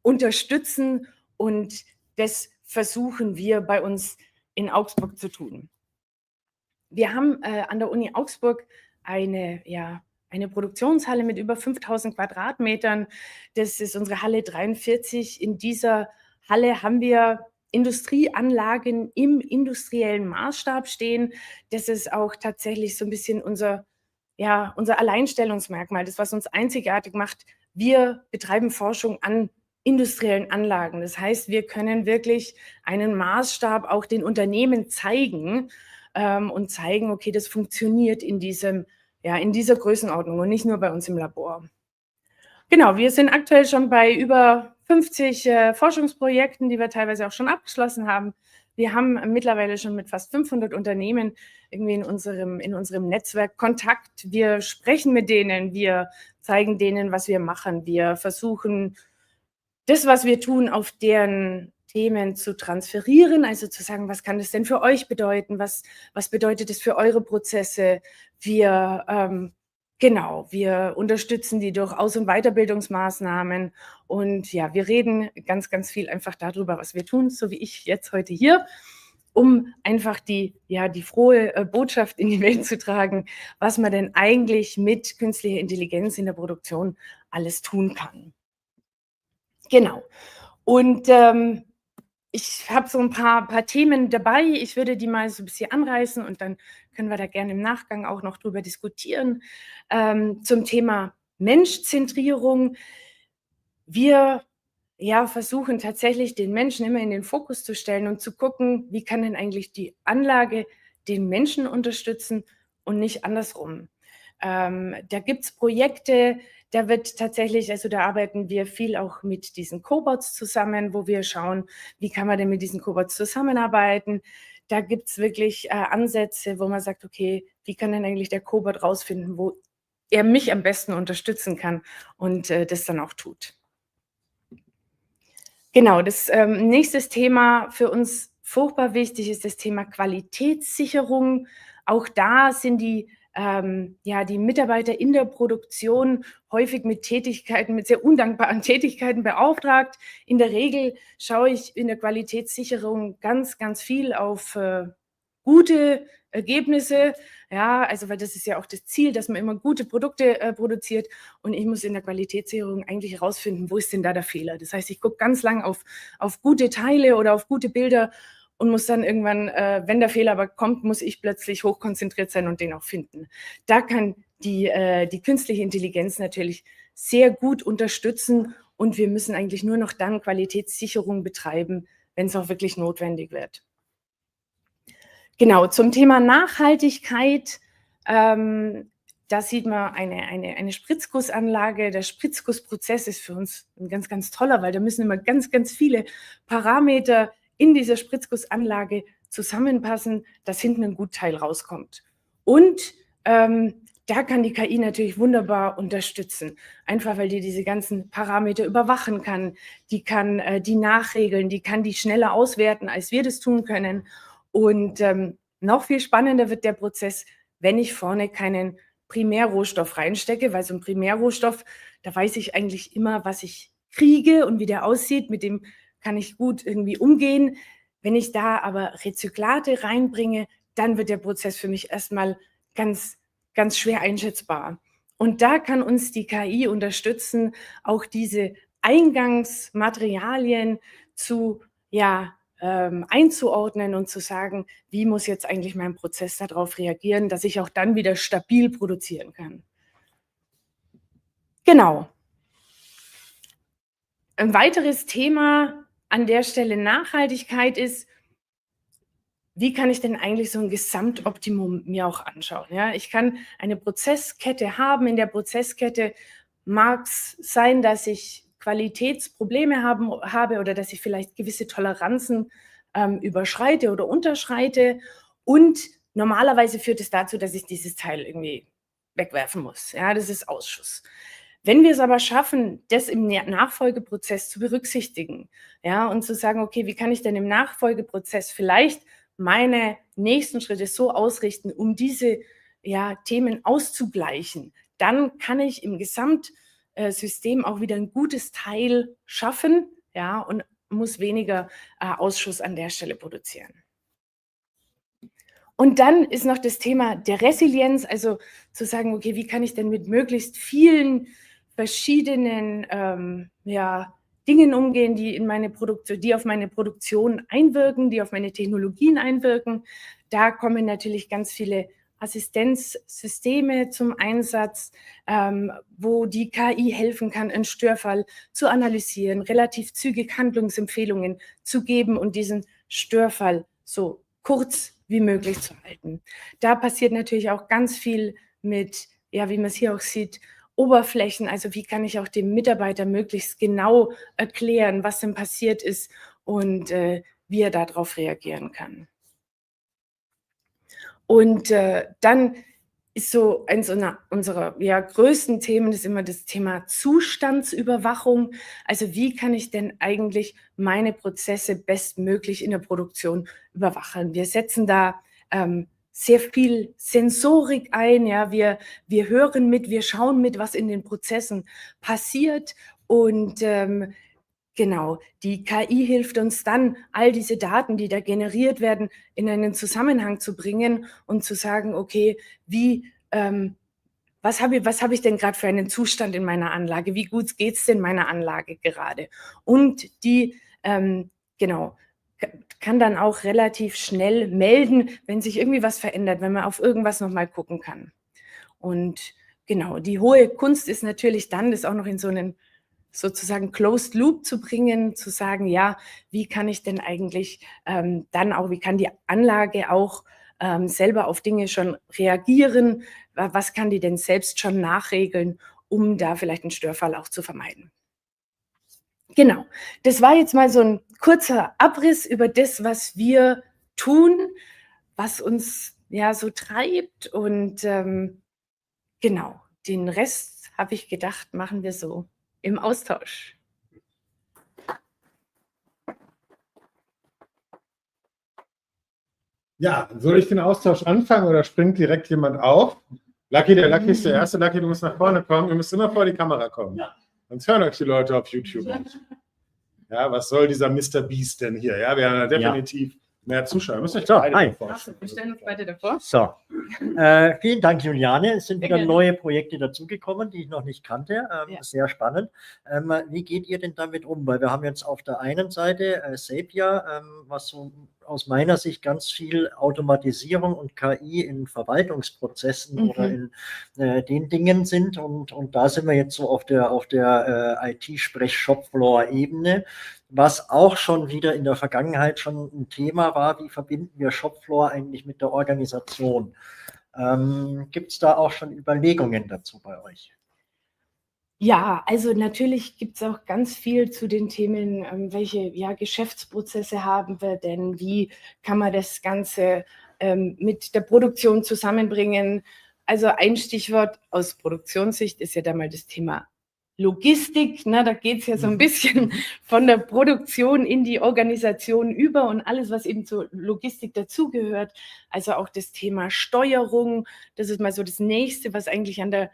unterstützen und das versuchen wir bei uns in Augsburg zu tun. Wir haben an der Uni Augsburg eine Produktionshalle mit über 5000 Quadratmetern. Das ist unsere Halle 43. In dieser Halle haben wir Industrieanlagen im industriellen Maßstab stehen. Das ist auch tatsächlich so ein bisschen unser Alleinstellungsmerkmal, das, was uns einzigartig macht. Wir betreiben Forschung an industriellen Anlagen. Das heißt, wir können wirklich einen Maßstab auch den Unternehmen zeigen und zeigen, okay, das funktioniert in dieser Größenordnung und nicht nur bei uns im Labor. Genau, wir sind aktuell schon bei über 50 Forschungsprojekten, die wir teilweise auch schon abgeschlossen haben. Wir haben mittlerweile schon mit fast 500 Unternehmen irgendwie in unserem Netzwerk Kontakt. Wir sprechen mit denen, wir zeigen denen, was wir machen. Wir versuchen, das, was wir tun, auf deren Themen zu transferieren, also zu sagen, was kann das denn für euch bedeuten? Was bedeutet das für eure Prozesse? Wir Genau, wir unterstützen die durch Aus- und Weiterbildungsmaßnahmen und ja, wir reden ganz, ganz viel einfach darüber, was wir tun, so wie ich jetzt heute hier, um einfach die frohe Botschaft in die Welt zu tragen, was man denn eigentlich mit künstlicher Intelligenz in der Produktion alles tun kann. Genau. Und ich habe so ein paar Themen dabei. Ich würde die mal so ein bisschen anreißen und dann können wir da gerne im Nachgang auch noch drüber diskutieren. Zum Thema Menschzentrierung. Wir versuchen tatsächlich, den Menschen immer in den Fokus zu stellen und zu gucken, wie kann denn eigentlich die Anlage den Menschen unterstützen und nicht andersrum. Da gibt es Projekte, da wird tatsächlich, also da arbeiten wir viel auch mit diesen Cobots zusammen, wo wir schauen, wie kann man denn mit diesen Cobots zusammenarbeiten. Da gibt es wirklich Ansätze, wo man sagt, okay, wie kann denn eigentlich der Cobot rausfinden, wo er mich am besten unterstützen kann und das dann auch tut. Genau, das nächstes Thema für uns furchtbar wichtig ist das Thema Qualitätssicherung. Auch da sind die Mitarbeiter in der Produktion häufig mit Tätigkeiten, mit sehr undankbaren Tätigkeiten beauftragt. In der Regel schaue ich in der Qualitätssicherung ganz, ganz viel auf gute Ergebnisse, ja, also weil das ist ja auch das Ziel, dass man immer gute Produkte produziert und ich muss in der Qualitätssicherung eigentlich herausfinden, wo ist denn da der Fehler. Das heißt, ich gucke ganz lang auf gute Teile oder auf gute Bilder und muss dann irgendwann, wenn der Fehler aber kommt, muss ich plötzlich hochkonzentriert sein und den auch finden. Da kann die künstliche Intelligenz natürlich sehr gut unterstützen und wir müssen eigentlich nur noch dann Qualitätssicherung betreiben, wenn es auch wirklich notwendig wird. Genau, zum Thema Nachhaltigkeit, da sieht man eine Spritzgussanlage. Der Spritzgussprozess ist für uns ein ganz, ganz toller, weil da müssen immer ganz, ganz viele Parameter in dieser Spritzgussanlage zusammenpassen, dass hinten ein Gutteil rauskommt. Und da kann die KI natürlich wunderbar unterstützen, einfach weil die diese ganzen Parameter überwachen kann. Die kann die nachregeln, die kann die schneller auswerten, als wir das tun können. Und noch viel spannender wird der Prozess, wenn ich vorne keinen Primärrohstoff reinstecke, weil so ein Primärrohstoff, da weiß ich eigentlich immer, was ich kriege und wie der aussieht, mit dem kann ich gut irgendwie umgehen. Wenn ich da aber Rezyklate reinbringe, dann wird der Prozess für mich erstmal ganz, ganz schwer einschätzbar. Und da kann uns die KI unterstützen, auch diese Eingangsmaterialien zu einzuordnen und zu sagen, wie muss jetzt eigentlich mein Prozess darauf reagieren, dass ich auch dann wieder stabil produzieren kann. Genau. Ein weiteres Thema an der Stelle Nachhaltigkeit ist, wie kann ich denn eigentlich so ein Gesamtoptimum mir auch anschauen? Ja, ich kann eine Prozesskette haben. In der Prozesskette mag es sein, dass ich Qualitätsprobleme habe oder dass ich vielleicht gewisse Toleranzen überschreite oder unterschreite. Und normalerweise führt es dazu, dass ich dieses Teil irgendwie wegwerfen muss. Ja, das ist Ausschuss. Wenn wir es aber schaffen, das im Nachfolgeprozess zu berücksichtigen, ja, und zu sagen, okay, wie kann ich denn im Nachfolgeprozess vielleicht meine nächsten Schritte so ausrichten, um diese Themen auszugleichen, dann kann ich im Gesamtsystem auch wieder ein gutes Teil schaffen, ja, und muss weniger Ausschuss an der Stelle produzieren. Und dann ist noch das Thema der Resilienz, also zu sagen, okay, wie kann ich denn mit möglichst vielen verschiedenen Dingen umgehen, die auf meine Produktion einwirken, die auf meine Technologien einwirken. Da kommen natürlich ganz viele Assistenzsysteme zum Einsatz, wo die KI helfen kann, einen Störfall zu analysieren, relativ zügig Handlungsempfehlungen zu geben und diesen Störfall so kurz wie möglich zu halten. Da passiert natürlich auch ganz viel mit, wie man es hier auch sieht, Oberflächen, also wie kann ich auch dem Mitarbeiter möglichst genau erklären, was denn passiert ist und wie er darauf reagieren kann. Und dann ist so eins unserer größten Themen ist immer das Thema Zustandsüberwachung. Also wie kann ich denn eigentlich meine Prozesse bestmöglich in der Produktion überwachen? Wir setzen da sehr viel Sensorik ein, ja, wir hören mit, wir schauen mit, was in den Prozessen passiert und genau, die KI hilft uns dann, all diese Daten, die da generiert werden, in einen Zusammenhang zu bringen und zu sagen, okay, was habe ich denn gerade für einen Zustand in meiner Anlage? Wie gut geht es denn meiner Anlage gerade? Und die, genau, kann dann auch relativ schnell melden, wenn sich irgendwie was verändert, wenn man auf irgendwas nochmal gucken kann. Und genau, die hohe Kunst ist natürlich dann, das auch noch in so einen sozusagen Closed Loop zu bringen, zu sagen, ja, wie kann ich denn eigentlich dann auch, wie kann die Anlage auch selber auf Dinge schon reagieren, was kann die denn selbst schon nachregeln, um da vielleicht einen Störfall auch zu vermeiden. Genau, das war jetzt mal so ein kurzer Abriss über das, was wir tun, was uns ja so treibt und genau, den Rest habe ich gedacht, machen wir so im Austausch. Ja, soll ich den Austausch anfangen oder springt direkt jemand auf? Lucky, der Lucky ist der Erste. Lucky, du musst nach vorne kommen. Ihr müsst immer vor die Kamera kommen. Ja. Sonst hören euch die Leute auf YouTube nicht. Ja, was soll dieser Mr. Beast denn hier? Ja, wir haben ja definitiv mehr Zuschauer. Müsst euch beide davor. Wir stellen uns beide davor. So, vielen Dank, Juliane. Es sind wieder neue Projekte dazugekommen, die ich noch nicht kannte. Ja. Sehr spannend. Wie geht ihr denn damit um? Weil wir haben jetzt auf der einen Seite Sapia, was so aus meiner Sicht ganz viel Automatisierung und KI in Verwaltungsprozessen oder in den Dingen sind. Und da sind wir jetzt so auf der IT-Sprech-Shopfloor-Ebene, was auch schon wieder in der Vergangenheit schon ein Thema war. Wie verbinden wir Shopfloor eigentlich mit der Organisation? Gibt es da auch schon Überlegungen dazu bei euch? Ja, also natürlich gibt es auch ganz viel zu den Themen, welche Geschäftsprozesse haben wir denn, wie kann man das Ganze mit der Produktion zusammenbringen. Also ein Stichwort aus Produktionssicht ist ja da mal das Thema Logistik, ne? Da geht es ja so ein bisschen von der Produktion in die Organisation über und alles, was eben zur Logistik dazugehört. Also auch das Thema Steuerung, das ist mal so das Nächste, was eigentlich an der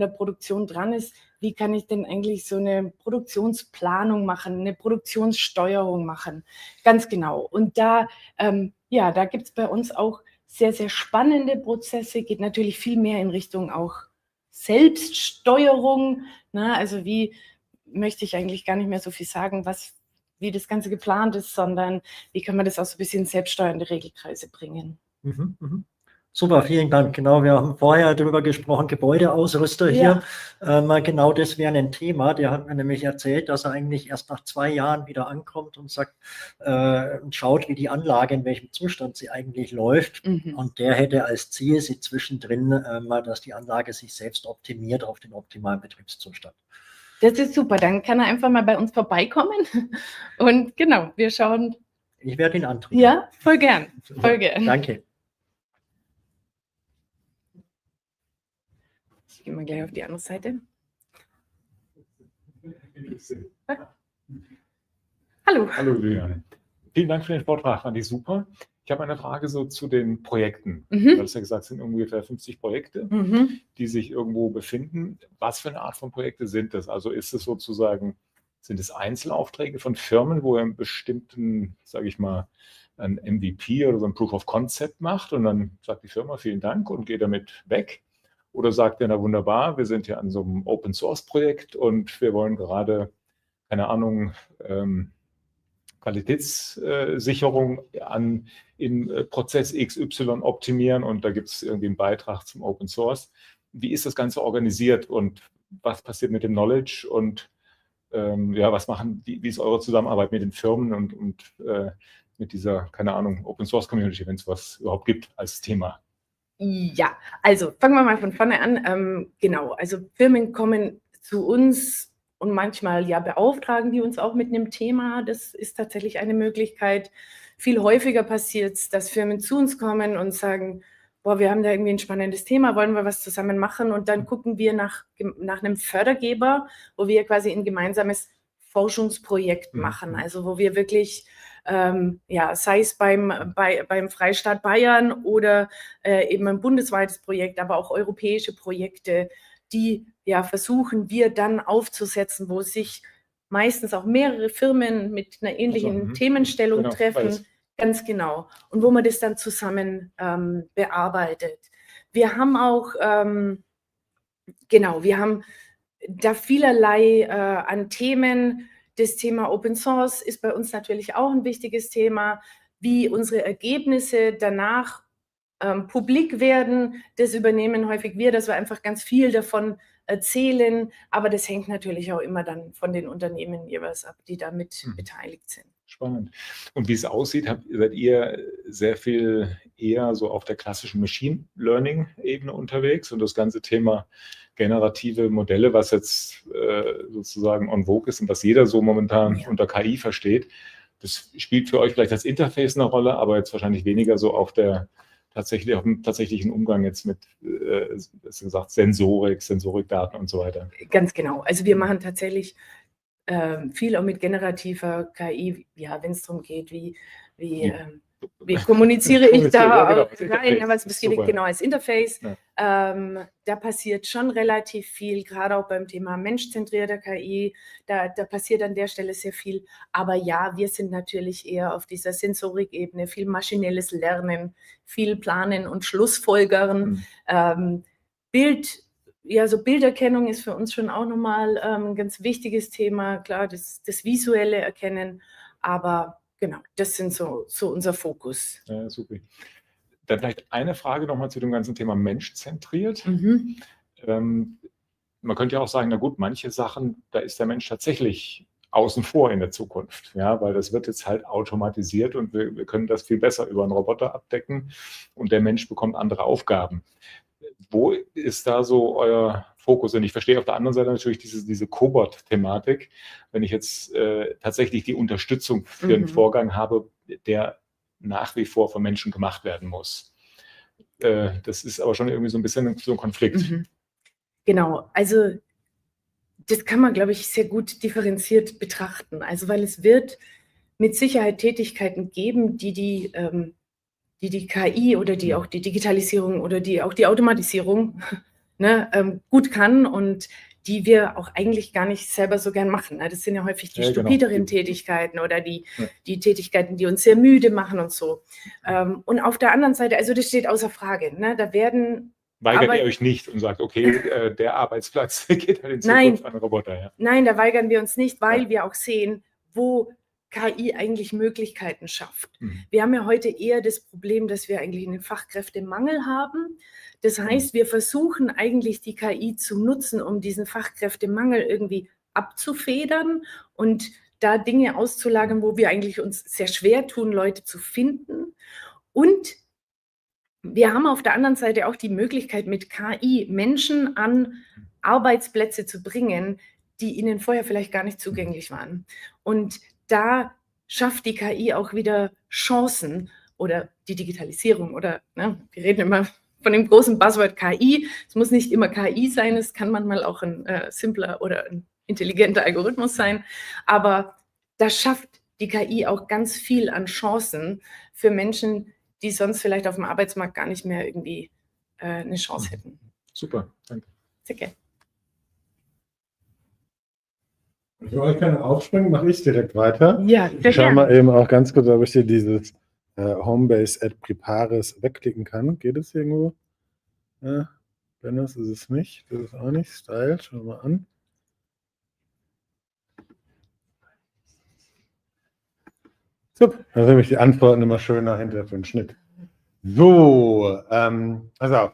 Produktion dran ist. Wie kann ich denn eigentlich so eine Produktionsplanung machen, eine Produktionssteuerung machen? Ganz genau. Und da gibt es bei uns auch sehr, sehr spannende Prozesse, geht natürlich viel mehr in Richtung auch Selbststeuerung. Ne? Also wie möchte ich eigentlich gar nicht mehr so viel sagen, wie das Ganze geplant ist, sondern wie kann man das auch so ein bisschen in selbststeuernde Regelkreise bringen. Super, vielen Dank. Genau, wir haben vorher darüber gesprochen, Gebäudeausrüster hier. Genau das wäre ein Thema. Der hat mir nämlich erzählt, dass er eigentlich erst nach 2 Jahren wieder ankommt und sagt, und schaut, wie die Anlage, in welchem Zustand sie eigentlich läuft. Und der hätte als Ziel, sie zwischendrin, dass die Anlage sich selbst optimiert auf den optimalen Betriebszustand. Das ist super. Dann kann er einfach mal bei uns vorbeikommen. Und genau, wir schauen. Ich werde ihn antreten. Ja, voll gern. Voll gern. Danke. Gehen wir gleich auf die andere Seite. Hallo. Hallo, Juliane. Vielen Dank für den Vortrag, fand ich super. Ich habe eine Frage so zu den Projekten. Du hast ja gesagt, es sind ungefähr 50 Projekte, die sich irgendwo befinden. Was für eine Art von Projekte sind das? Also ist es sozusagen, sind es Einzelaufträge von Firmen, wo ihr einen bestimmten, sage ich mal, ein MVP oder so ein Proof of Concept macht und dann sagt die Firma vielen Dank und geht damit weg? Oder sagt ihr, na wunderbar, wir sind hier an so einem Open-Source-Projekt und wir wollen gerade, keine Ahnung, Qualitätssicherung in Prozess XY optimieren und da gibt es irgendwie einen Beitrag zum Open Source. Wie ist das Ganze organisiert und was passiert mit dem Knowledge und wie ist eure Zusammenarbeit mit den Firmen und mit dieser, keine Ahnung, Open Source Community, wenn es was überhaupt gibt als Thema? Ja, also fangen wir mal von vorne an. Genau, also Firmen kommen zu uns und manchmal beauftragen die uns auch mit einem Thema. Das ist tatsächlich eine Möglichkeit. Viel häufiger passiert es, dass Firmen zu uns kommen und sagen, boah, wir haben da irgendwie ein spannendes Thema, wollen wir was zusammen machen? Und dann gucken wir nach einem Fördergeber, wo wir quasi ein gemeinsames Forschungsprojekt machen. Also wo wir wirklich ja, sei es beim Freistaat Bayern oder eben ein bundesweites Projekt, aber auch europäische Projekte, die ja versuchen wir dann aufzusetzen, wo sich meistens auch mehrere Firmen mit einer ähnlichen Themenstellung treffen. Ganz genau. Und wo man das dann zusammen bearbeitet. Wir haben auch, wir haben da vielerlei an Themen. Das Thema Open Source ist bei uns natürlich auch ein wichtiges Thema. Wie unsere Ergebnisse danach publik werden, das übernehmen häufig wir, dass wir einfach ganz viel davon erzählen. Aber das hängt natürlich auch immer dann von den Unternehmen jeweils ab, die damit beteiligt sind. Spannend. Und wie es aussieht, seid ihr sehr viel eher so auf der klassischen Machine Learning-Ebene unterwegs und das ganze Thema generative Modelle, was jetzt sozusagen en vogue ist und was jeder so momentan unter KI versteht, das spielt für euch vielleicht als Interface eine Rolle, aber jetzt wahrscheinlich weniger so auf dem tatsächlichen Umgang jetzt mit, gesagt, Sensorikdaten und so weiter. Ganz genau. Also wir machen tatsächlich viel auch mit generativer KI, ja, wenn es darum geht, wie kommuniziere ich da rein, ja, was beschäftigt genau als Interface. Ja. Da passiert schon relativ viel, gerade auch beim Thema menschzentrierter KI, da passiert an der Stelle sehr viel. Aber ja, wir sind natürlich eher auf dieser Sensorikebene, viel maschinelles Lernen, viel Planen und Schlussfolgern. Bilderkennung ist für uns schon auch nochmal ein ganz wichtiges Thema, klar, das visuelle Erkennen, aber genau, das sind so unser Fokus. Ja, super. Dann vielleicht eine Frage nochmal zu dem ganzen Thema menschzentriert. Man könnte ja auch sagen, na gut, manche Sachen, da ist der Mensch tatsächlich außen vor in der Zukunft, ja, weil das wird jetzt halt automatisiert und wir können das viel besser über einen Roboter abdecken und der Mensch bekommt andere Aufgaben. Wo ist da so euer Fokus? Und ich verstehe auf der anderen Seite natürlich diese Cobot-Thematik. Wenn ich jetzt tatsächlich die Unterstützung für einen Vorgang habe, der nach wie vor von Menschen gemacht werden muss. Das ist aber schon irgendwie so ein bisschen so ein Konflikt. Genau, also das kann man, glaube ich, sehr gut differenziert betrachten. Also weil es wird mit Sicherheit Tätigkeiten geben, die KI oder die auch die Digitalisierung oder auch die Automatisierung gut kann und die wir auch eigentlich gar nicht selber so gern machen. Das sind ja häufig die stupideren Tätigkeiten oder die Tätigkeiten, die uns sehr müde machen und so. Und auf der anderen Seite, also das steht außer Frage, da werden... Weigert ihr euch nicht und sagt, okay, der Arbeitsplatz geht halt in Zukunft an Roboter? Ja. Nein, da weigern wir uns nicht, weil wir auch sehen, wo KI eigentlich Möglichkeiten schafft. Wir haben ja heute eher das Problem, dass wir eigentlich einen Fachkräftemangel haben. Das heißt, wir versuchen eigentlich die KI zu nutzen, um diesen Fachkräftemangel irgendwie abzufedern und da Dinge auszulagern, wo wir eigentlich uns sehr schwer tun, Leute zu finden. Und wir haben auf der anderen Seite auch die Möglichkeit, mit KI Menschen an Arbeitsplätze zu bringen, die ihnen vorher vielleicht gar nicht zugänglich waren. Und da schafft die KI auch wieder Chancen oder die Digitalisierung oder, wir reden immer von dem großen Buzzword KI. Es muss nicht immer KI sein, es kann manchmal auch ein simpler oder ein intelligenter Algorithmus sein, aber da schafft die KI auch ganz viel an Chancen für Menschen, die sonst vielleicht auf dem Arbeitsmarkt gar nicht mehr irgendwie eine Chance hätten. Super, danke. Sehr gerne. Für euch kann aufspringen, mache ich direkt weiter. Ja, sehr ich schau gerne. mal eben auch ganz kurz, ob ich hier dieses Homebase at Prepares wegklicken kann. Geht es irgendwo? Ja, Bayless ist es nicht. Das ist auch nicht. Style, schauen wir mal an. Super, da sind nämlich die Antworten immer schöner hinter für den Schnitt. So, also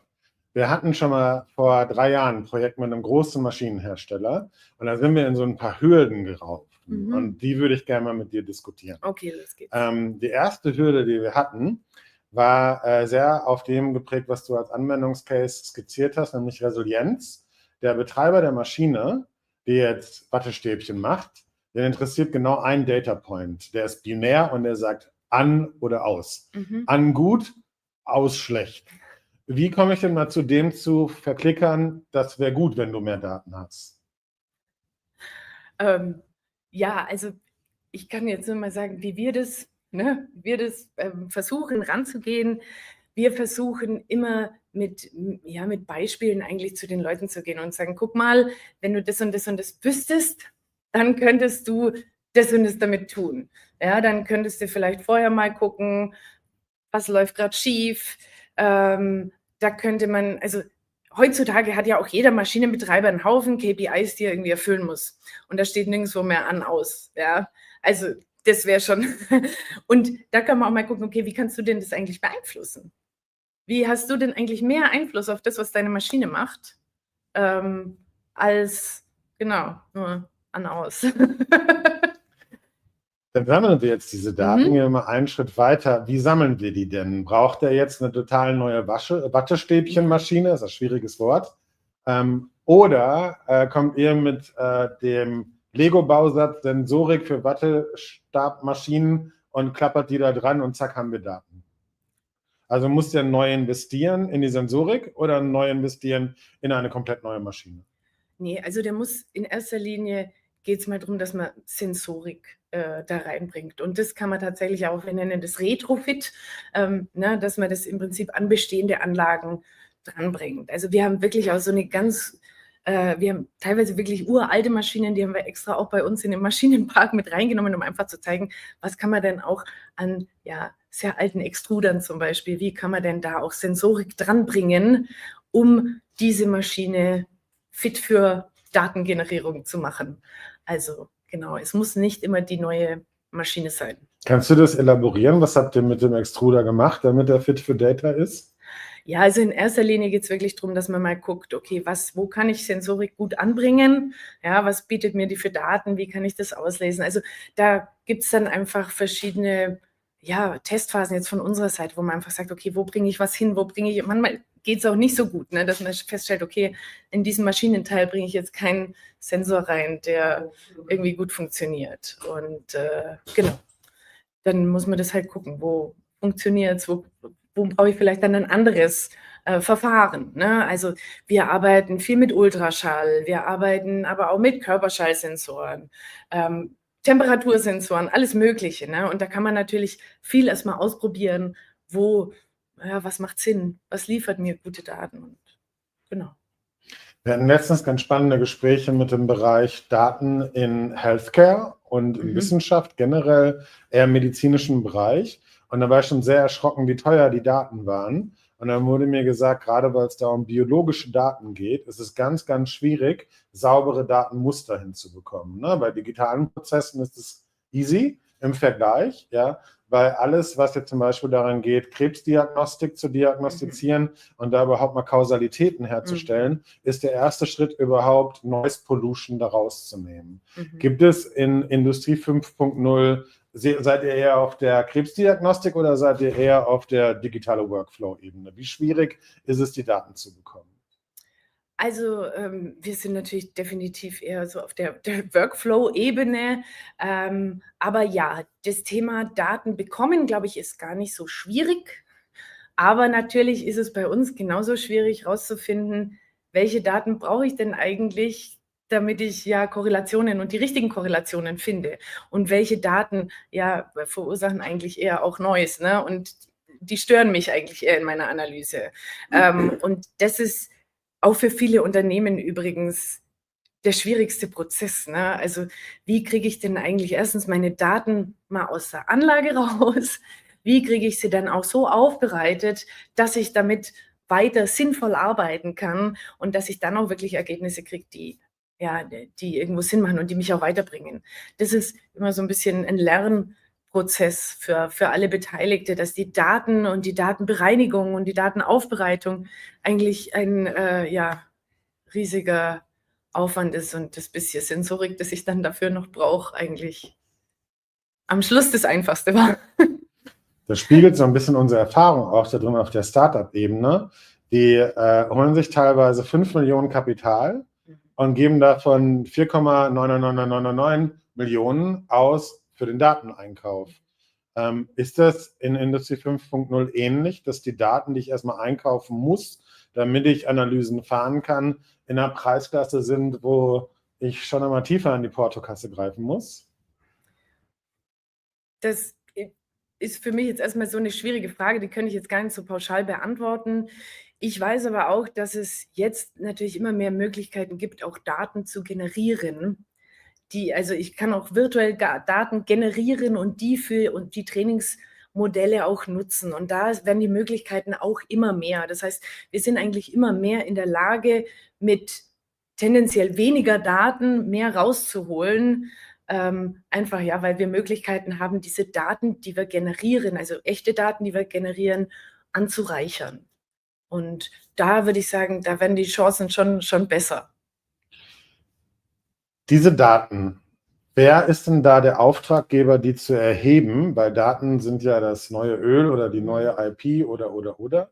wir hatten schon mal vor 3 Jahren ein Projekt mit einem großen Maschinenhersteller und da sind wir in so ein paar Hürden gerauft. Und die würde ich gerne mal mit dir diskutieren. Okay, los geht's. Die erste Hürde, die wir hatten, war sehr auf dem geprägt, was du als Anwendungscase skizziert hast, nämlich Resilienz. Der Betreiber der Maschine, die jetzt Wattestäbchen macht, den interessiert genau ein Data Point. Der ist binär und der sagt an oder aus. An gut, aus schlecht. Wie komme ich denn mal zu dem zu verklickern, das wäre gut, wenn du mehr Daten hast? Ja, also ich kann jetzt nur mal sagen, wie wir das ne, wir das versuchen ranzugehen. Wir versuchen immer mit Beispielen eigentlich zu den Leuten zu gehen und sagen, guck mal, wenn du das und das und das wüsstest, dann könntest du das und das damit tun. Ja, dann könntest du vielleicht vorher mal gucken, was läuft gerade schief. Da könnte man, also heutzutage hat ja auch jeder Maschinenbetreiber einen Haufen KPIs, die er irgendwie erfüllen muss. Und da steht nirgendwo mehr an aus. Ja, also das wäre schon. Und da kann man auch mal gucken, okay, wie kannst du denn das eigentlich beeinflussen? Wie hast du denn eigentlich mehr Einfluss auf das, was deine Maschine macht, als genau nur an aus? Dann sammeln wir jetzt diese Daten, gehen wir mal einen Schritt weiter. Wie sammeln wir die denn? Braucht er jetzt eine total neue Wattestäbchenmaschine? Das ist ein schwieriges Wort. Oder kommt ihr mit dem Lego-Bausatz Sensorik für Wattestabmaschinen und klappert die da dran und zack, haben wir Daten? Also muss der neu investieren in die Sensorik oder neu investieren in eine komplett neue Maschine? Nee, also der muss in erster Linie, geht es mal darum, dass man Sensorik da reinbringt. Und das kann man tatsächlich auch, wir nennen das Retrofit, dass man das im Prinzip an bestehende Anlagen dranbringt. Also wir haben wirklich auch so eine wir haben teilweise wirklich uralte Maschinen, die haben wir extra auch bei uns in den Maschinenpark mit reingenommen, um einfach zu zeigen, was kann man denn auch an sehr alten Extrudern zum Beispiel, wie kann man denn da auch Sensorik dranbringen, um diese Maschine fit für Datengenerierung zu machen. Also genau, es muss nicht immer die neue Maschine sein. Kannst du das elaborieren? Was habt ihr mit dem Extruder gemacht, damit er fit für Data ist? Ja, also in erster Linie geht es wirklich darum, dass man mal guckt, okay, wo kann ich Sensorik gut anbringen? Ja, was bietet mir die für Daten? Wie kann ich das auslesen? Also da gibt es dann einfach verschiedene Testphasen jetzt von unserer Seite, wo man einfach sagt, okay, wo bringe ich was hin? Manchmal geht es auch nicht so gut, ne, dass man feststellt, okay, in diesem Maschinenteil bringe ich jetzt keinen Sensor rein, der irgendwie gut funktioniert. Und genau, dann muss man das halt gucken, wo funktioniert es, wo brauche ich vielleicht dann ein anderes Verfahren. Ne? Also wir arbeiten viel mit Ultraschall, wir arbeiten aber auch mit Körperschallsensoren, Temperatursensoren, alles Mögliche. Ne? Und da kann man natürlich viel erstmal ausprobieren, was macht Sinn, was liefert mir gute Daten. Und genau. Wir hatten letztens ganz spannende Gespräche mit dem Bereich Daten in Healthcare und in Wissenschaft, generell eher im medizinischen Bereich. Und da war ich schon sehr erschrocken, wie teuer die Daten waren. Und dann wurde mir gesagt, gerade weil es da um biologische Daten geht, ist es ganz, ganz schwierig, saubere Datenmuster hinzubekommen. Ne? Bei digitalen Prozessen ist es easy im Vergleich, ja, weil alles, was jetzt zum Beispiel daran geht, Krebsdiagnostik zu diagnostizieren und da überhaupt mal Kausalitäten herzustellen, ist der erste Schritt überhaupt, Noise Pollution daraus zu nehmen. Gibt es in Industrie 5.0, seid ihr eher auf der Krebsdiagnostik oder seid ihr eher auf der digitale Workflow-Ebene? Wie schwierig ist es, die Daten zu bekommen? Also wir sind natürlich definitiv eher so auf der Workflow-Ebene. Aber ja, das Thema Daten bekommen, glaube ich, ist gar nicht so schwierig. Aber natürlich ist es bei uns genauso schwierig herauszufinden, welche Daten brauche ich denn eigentlich, damit ich Korrelationen und die richtigen Korrelationen finde. Und welche Daten verursachen eigentlich eher auch Noise, ne? Und die stören mich eigentlich eher in meiner Analyse. Und das ist auch für viele Unternehmen übrigens der schwierigste Prozess. Ne? Also wie kriege ich denn eigentlich erstens meine Daten mal aus der Anlage raus? Wie kriege ich sie dann auch so aufbereitet, dass ich damit weiter sinnvoll arbeiten kann und dass ich dann auch wirklich Ergebnisse kriege, die irgendwo Sinn machen und die mich auch weiterbringen. Das ist immer so ein bisschen ein Lernprozess für alle Beteiligte, dass die Daten und die Datenbereinigung und die Datenaufbereitung eigentlich ein riesiger Aufwand ist und das bisschen Sensorik, das ich dann dafür noch brauche, eigentlich am Schluss das Einfachste war. Das spiegelt so ein bisschen unsere Erfahrung auch da drin auf der Startup-Ebene. Die holen sich teilweise 5 Millionen Kapital und geben davon 4,99999 Millionen aus für den Dateneinkauf. Ist das in Industrie 5.0 ähnlich, dass die Daten, die ich erstmal einkaufen muss, damit ich Analysen fahren kann, in einer Preisklasse sind, wo ich schon einmal tiefer in die Portokasse greifen muss? ist für mich jetzt erstmal so eine schwierige Frage, die könnte ich jetzt gar nicht so pauschal beantworten. Ich weiß aber auch, dass es jetzt natürlich immer mehr Möglichkeiten gibt, auch Daten zu generieren. Also ich kann auch virtuell Daten generieren und die Trainingsmodelle auch nutzen. Und da werden die Möglichkeiten auch immer mehr. Das heißt, wir sind eigentlich immer mehr in der Lage, mit tendenziell weniger Daten mehr rauszuholen. Einfach ja, weil wir Möglichkeiten haben, diese Daten, die wir generieren, also echte Daten, die wir generieren, anzureichern. Und da würde ich sagen, da werden die Chancen schon besser. Diese Daten, wer ist denn da der Auftraggeber, die zu erheben? Weil Daten sind ja das neue Öl oder die neue IP oder.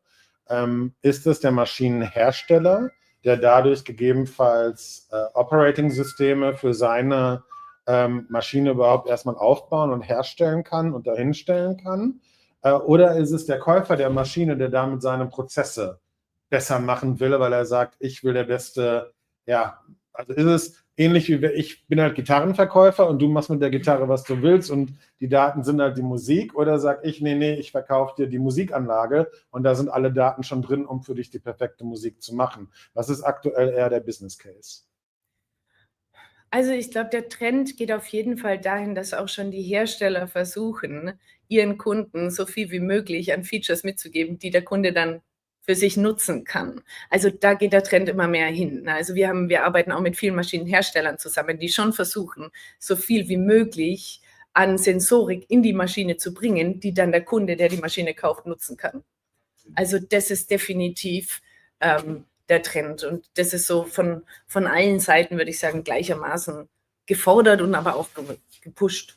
Ist es der Maschinenhersteller, der dadurch gegebenenfalls Operating-Systeme für seine Maschine überhaupt erstmal aufbauen und herstellen kann und dahinstellen kann? Oder ist es der Käufer der Maschine, der damit seine Prozesse besser machen will, weil er sagt, ich will der beste, ja, also ist es ähnlich wie ich bin halt Gitarrenverkäufer und du machst mit der Gitarre, was du willst und die Daten sind halt die Musik, oder sag ich, nee, ich verkaufe dir die Musikanlage und da sind alle Daten schon drin, um für dich die perfekte Musik zu machen. Was ist aktuell eher der Business Case? Also ich glaube, der Trend geht auf jeden Fall dahin, dass auch schon die Hersteller versuchen, ihren Kunden so viel wie möglich an Features mitzugeben, die der Kunde dann für sich nutzen kann. Also da geht der Trend immer mehr hin. Also wir arbeiten auch mit vielen Maschinenherstellern zusammen, die schon versuchen, so viel wie möglich an Sensorik in die Maschine zu bringen, die dann der Kunde, der die Maschine kauft, nutzen kann. Also das ist definitiv der Trend. Und das ist so von allen Seiten, würde ich sagen, gleichermaßen gefordert und aber auch gepusht.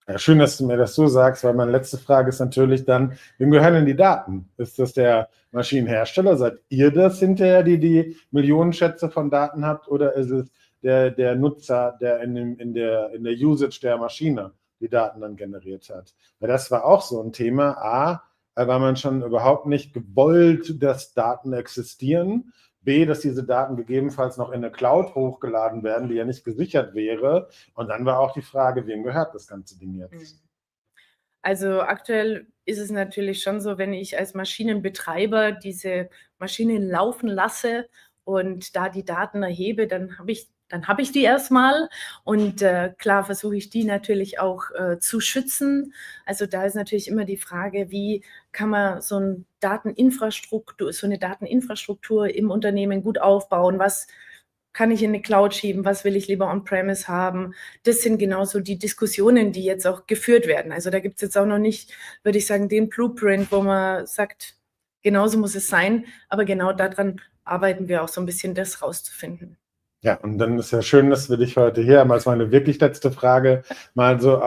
Ja, schön, dass du mir das so sagst, weil meine letzte Frage ist natürlich dann, wem gehören denn die Daten? Ist das der Maschinenhersteller? Seid ihr das hinterher, die Millionenschätze von Daten habt? Oder ist es der Nutzer, der in der Usage der Maschine die Daten dann generiert hat? Weil das war auch so ein Thema. Weil man schon überhaupt nicht gewollt, dass Daten existieren. B, dass diese Daten gegebenenfalls noch in eine Cloud hochgeladen werden, die ja nicht gesichert wäre. Und dann war auch die Frage, wem gehört das ganze Ding jetzt? Also aktuell ist es natürlich schon so, wenn ich als Maschinenbetreiber diese Maschinen laufen lasse und da die Daten erhebe, dann habe ich die erstmal und klar versuche ich die natürlich auch zu schützen. Also da ist natürlich immer die Frage, wie kann man so eine Dateninfrastruktur im Unternehmen gut aufbauen? Was kann ich in eine Cloud schieben? Was will ich lieber on-premise haben? Das sind genauso die Diskussionen, die jetzt auch geführt werden. Also da gibt es jetzt auch noch nicht, würde ich sagen, den Blueprint, wo man sagt, genauso muss es sein. Aber genau daran arbeiten wir auch so ein bisschen, das rauszufinden. Ja, und dann ist ja schön, dass wir dich heute hier haben, als meine wirklich letzte Frage mal so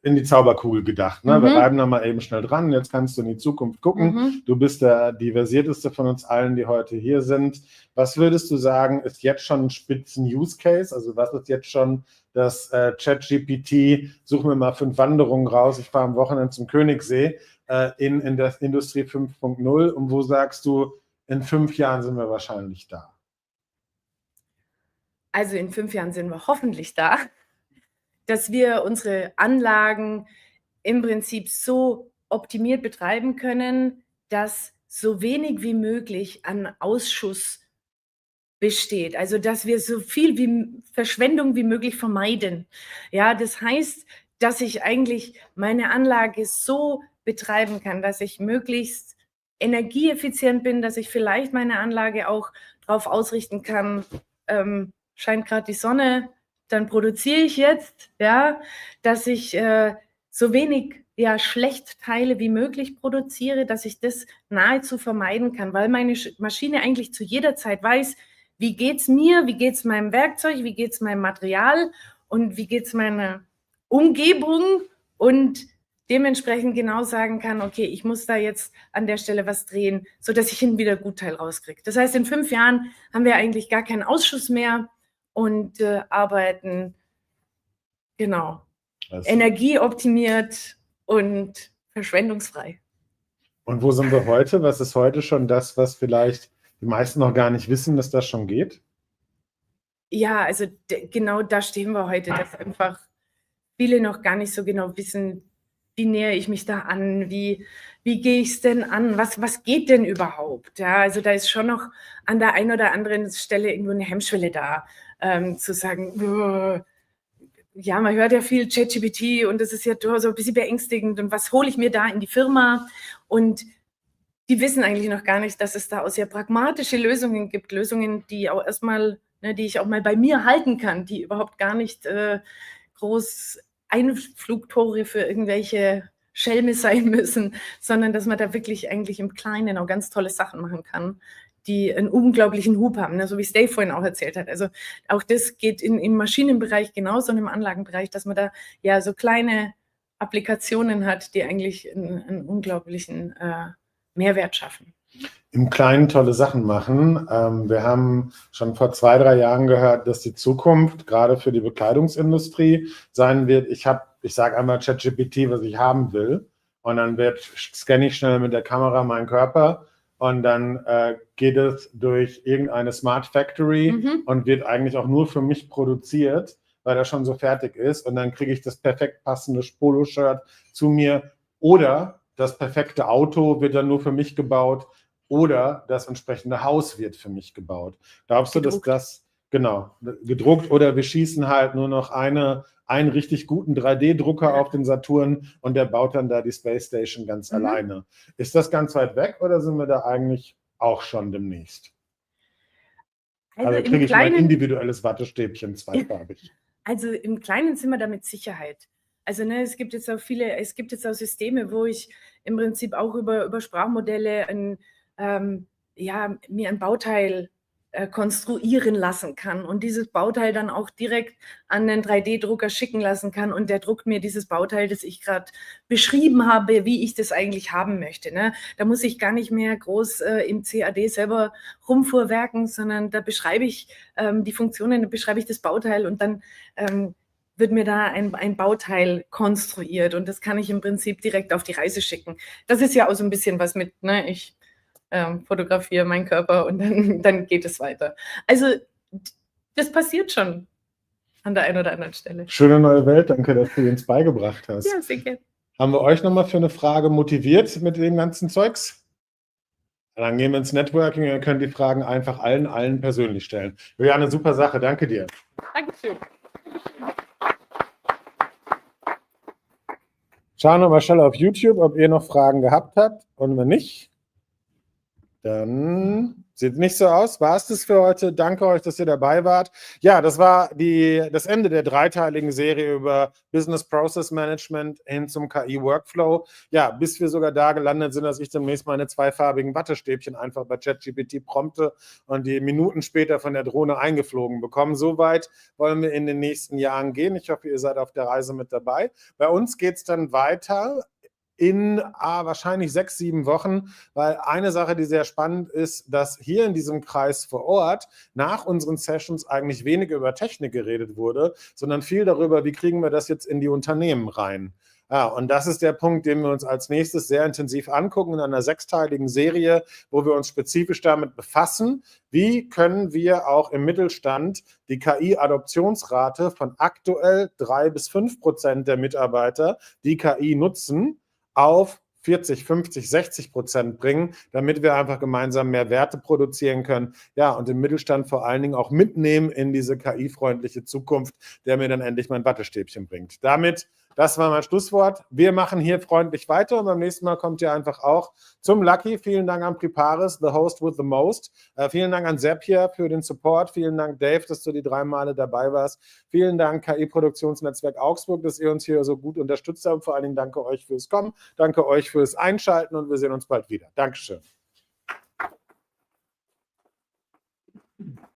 in die Zauberkugel gedacht. Ne? Wir reiben da mal eben schnell dran. Jetzt kannst du in die Zukunft gucken. Du bist der diversierteste von uns allen, die heute hier sind. Was würdest du sagen, ist jetzt schon ein Spitzen-Use-Case? Also was ist jetzt schon das ChatGPT? Suchen wir mal 5 Wanderungen raus. Ich fahre am Wochenende zum Königssee in der Industrie 5.0. Und wo sagst du, in 5 Jahren sind wir wahrscheinlich da? Also in 5 Jahren sind wir hoffentlich da, dass wir unsere Anlagen im Prinzip so optimiert betreiben können, dass so wenig wie möglich an Ausschuss besteht. Also dass wir so viel wie Verschwendung wie möglich vermeiden. Ja, das heißt, dass ich eigentlich meine Anlage so betreiben kann, dass ich möglichst energieeffizient bin, dass ich vielleicht meine Anlage auch darauf ausrichten kann, scheint gerade die Sonne, dann produziere ich jetzt, ja, dass ich so wenig Schlechtteile wie möglich produziere, dass ich das nahezu vermeiden kann, weil meine Maschine eigentlich zu jeder Zeit weiß, wie geht's mir, wie geht's meinem Werkzeug, wie geht's meinem Material und wie geht's meiner Umgebung und dementsprechend genau sagen kann, okay, ich muss da jetzt an der Stelle was drehen, sodass ich hin wieder Gutteil rauskriege. Das heißt, in 5 Jahren haben wir eigentlich gar keinen Ausschuss mehr und arbeiten, genau, energieoptimiert und verschwendungsfrei. Und wo sind wir heute? Was ist heute schon das, was vielleicht die meisten noch gar nicht wissen, dass das schon geht? Ja, also genau da stehen wir heute, dass einfach viele noch gar nicht so genau wissen, wie nähere ich mich da an, wie gehe ich es denn an, was geht denn überhaupt? Ja, also da ist schon noch an der einen oder anderen Stelle irgendwo eine Hemmschwelle da, zu sagen, ja, man hört ja viel ChatGPT und das ist ja so ein bisschen beängstigend und was hole ich mir da in die Firma? Und die wissen eigentlich noch gar nicht, dass es da auch sehr pragmatische Lösungen gibt, Lösungen, die auch erstmal, ne, die ich auch mal bei mir halten kann, die überhaupt gar nicht groß Einflugtore für irgendwelche Schelme sein müssen, sondern dass man da wirklich eigentlich im Kleinen auch ganz tolle Sachen machen kann, die einen unglaublichen Hub haben, ne? So wie es Dave vorhin auch erzählt hat. Also auch das geht im Maschinenbereich genauso und im Anlagenbereich, dass man da ja so kleine Applikationen hat, die eigentlich einen unglaublichen Mehrwert schaffen. Im Kleinen tolle Sachen machen. Wir haben schon vor 2, 3 Jahren gehört, dass die Zukunft gerade für die Bekleidungsindustrie sein wird. Ich sage einmal ChatGPT, was ich haben will, und dann scanne ich schnell mit der Kamera meinen Körper und dann geht es durch irgendeine Smart Factory und wird eigentlich auch nur für mich produziert, weil das schon so fertig ist, und dann kriege ich das perfekt passende Polo-Shirt zu mir, oder das perfekte Auto wird dann nur für mich gebaut, oder das entsprechende Haus wird für mich gebaut. Glaubst du, dass das, genau, gedruckt, oder wir schießen halt nur noch einen richtig guten 3D-Drucker auf den Saturn und der baut dann da die Space Station ganz alleine. Ist das ganz weit weg oder sind wir da eigentlich auch schon demnächst? Also kriege ich mein individuelles Wattestäbchen zweifarbig. Also im Kleinen sind wir da mit Sicherheit. Also ne, es gibt jetzt auch Systeme, wo ich im Prinzip auch über Sprachmodelle mir ein Bauteil konstruieren lassen kann und dieses Bauteil dann auch direkt an den 3D-Drucker schicken lassen kann und der druckt mir dieses Bauteil, das ich gerade beschrieben habe, wie ich das eigentlich haben möchte. Ne? Da muss ich gar nicht mehr groß im CAD selber rumfuhrwerken, sondern da beschreibe ich die Funktionen, da beschreibe ich das Bauteil und dann wird mir da ein Bauteil konstruiert und das kann ich im Prinzip direkt auf die Reise schicken. Das ist ja auch so ein bisschen was mit, ne, ich fotografiere meinen Körper und dann geht es weiter. Also das passiert schon an der einen oder anderen Stelle. Schöne neue Welt, danke, dass du uns beigebracht hast. Ja, sehr gerne. Haben wir euch nochmal für eine Frage motiviert mit dem ganzen Zeugs? Dann gehen wir ins Networking und ihr könnt die Fragen einfach allen persönlich stellen. Juliane, super Sache, danke dir. Dankeschön. Schauen wir mal schnell auf YouTube, ob ihr noch Fragen gehabt habt, und wenn nicht, dann sieht nicht so aus. War es das für heute? Danke euch, dass ihr dabei wart. Ja, das war das Ende der dreiteiligen Serie über Business Process Management hin zum KI-Workflow. Ja, bis wir sogar da gelandet sind, dass ich demnächst meine zweifarbigen Wattestäbchen einfach bei ChatGPT prompte und die Minuten später von der Drohne eingeflogen bekommen. Soweit wollen wir in den nächsten Jahren gehen. Ich hoffe, ihr seid auf der Reise mit dabei. Bei uns geht es dann weiter in wahrscheinlich 6, 7 Wochen, weil eine Sache, die sehr spannend ist, dass hier in diesem Kreis vor Ort nach unseren Sessions eigentlich weniger über Technik geredet wurde, sondern viel darüber, wie kriegen wir das jetzt in die Unternehmen rein. Ja, und das ist der Punkt, den wir uns als nächstes sehr intensiv angucken in einer 6-teiligen Serie, wo wir uns spezifisch damit befassen, wie können wir auch im Mittelstand die KI-Adoptionsrate von aktuell 3-5% der Mitarbeiter, die KI nutzen, auf 40, 50, 60% bringen, damit wir einfach gemeinsam mehr Werte produzieren können. Ja, und den Mittelstand vor allen Dingen auch mitnehmen in diese KI-freundliche Zukunft, der mir dann endlich mein Wattestäbchen bringt. Damit, das war mein Schlusswort. Wir machen hier freundlich weiter und beim nächsten Mal kommt ihr einfach auch zum Lucky. Vielen Dank an Preparis, the host with the most. Vielen Dank an Seppia für den Support. Vielen Dank, Dave, dass du die 3 Male dabei warst. Vielen Dank, KI-Produktionsnetzwerk Augsburg, dass ihr uns hier so gut unterstützt habt. Vor allen Dingen danke euch fürs Kommen. Danke euch fürs Einschalten und wir sehen uns bald wieder. Dankeschön.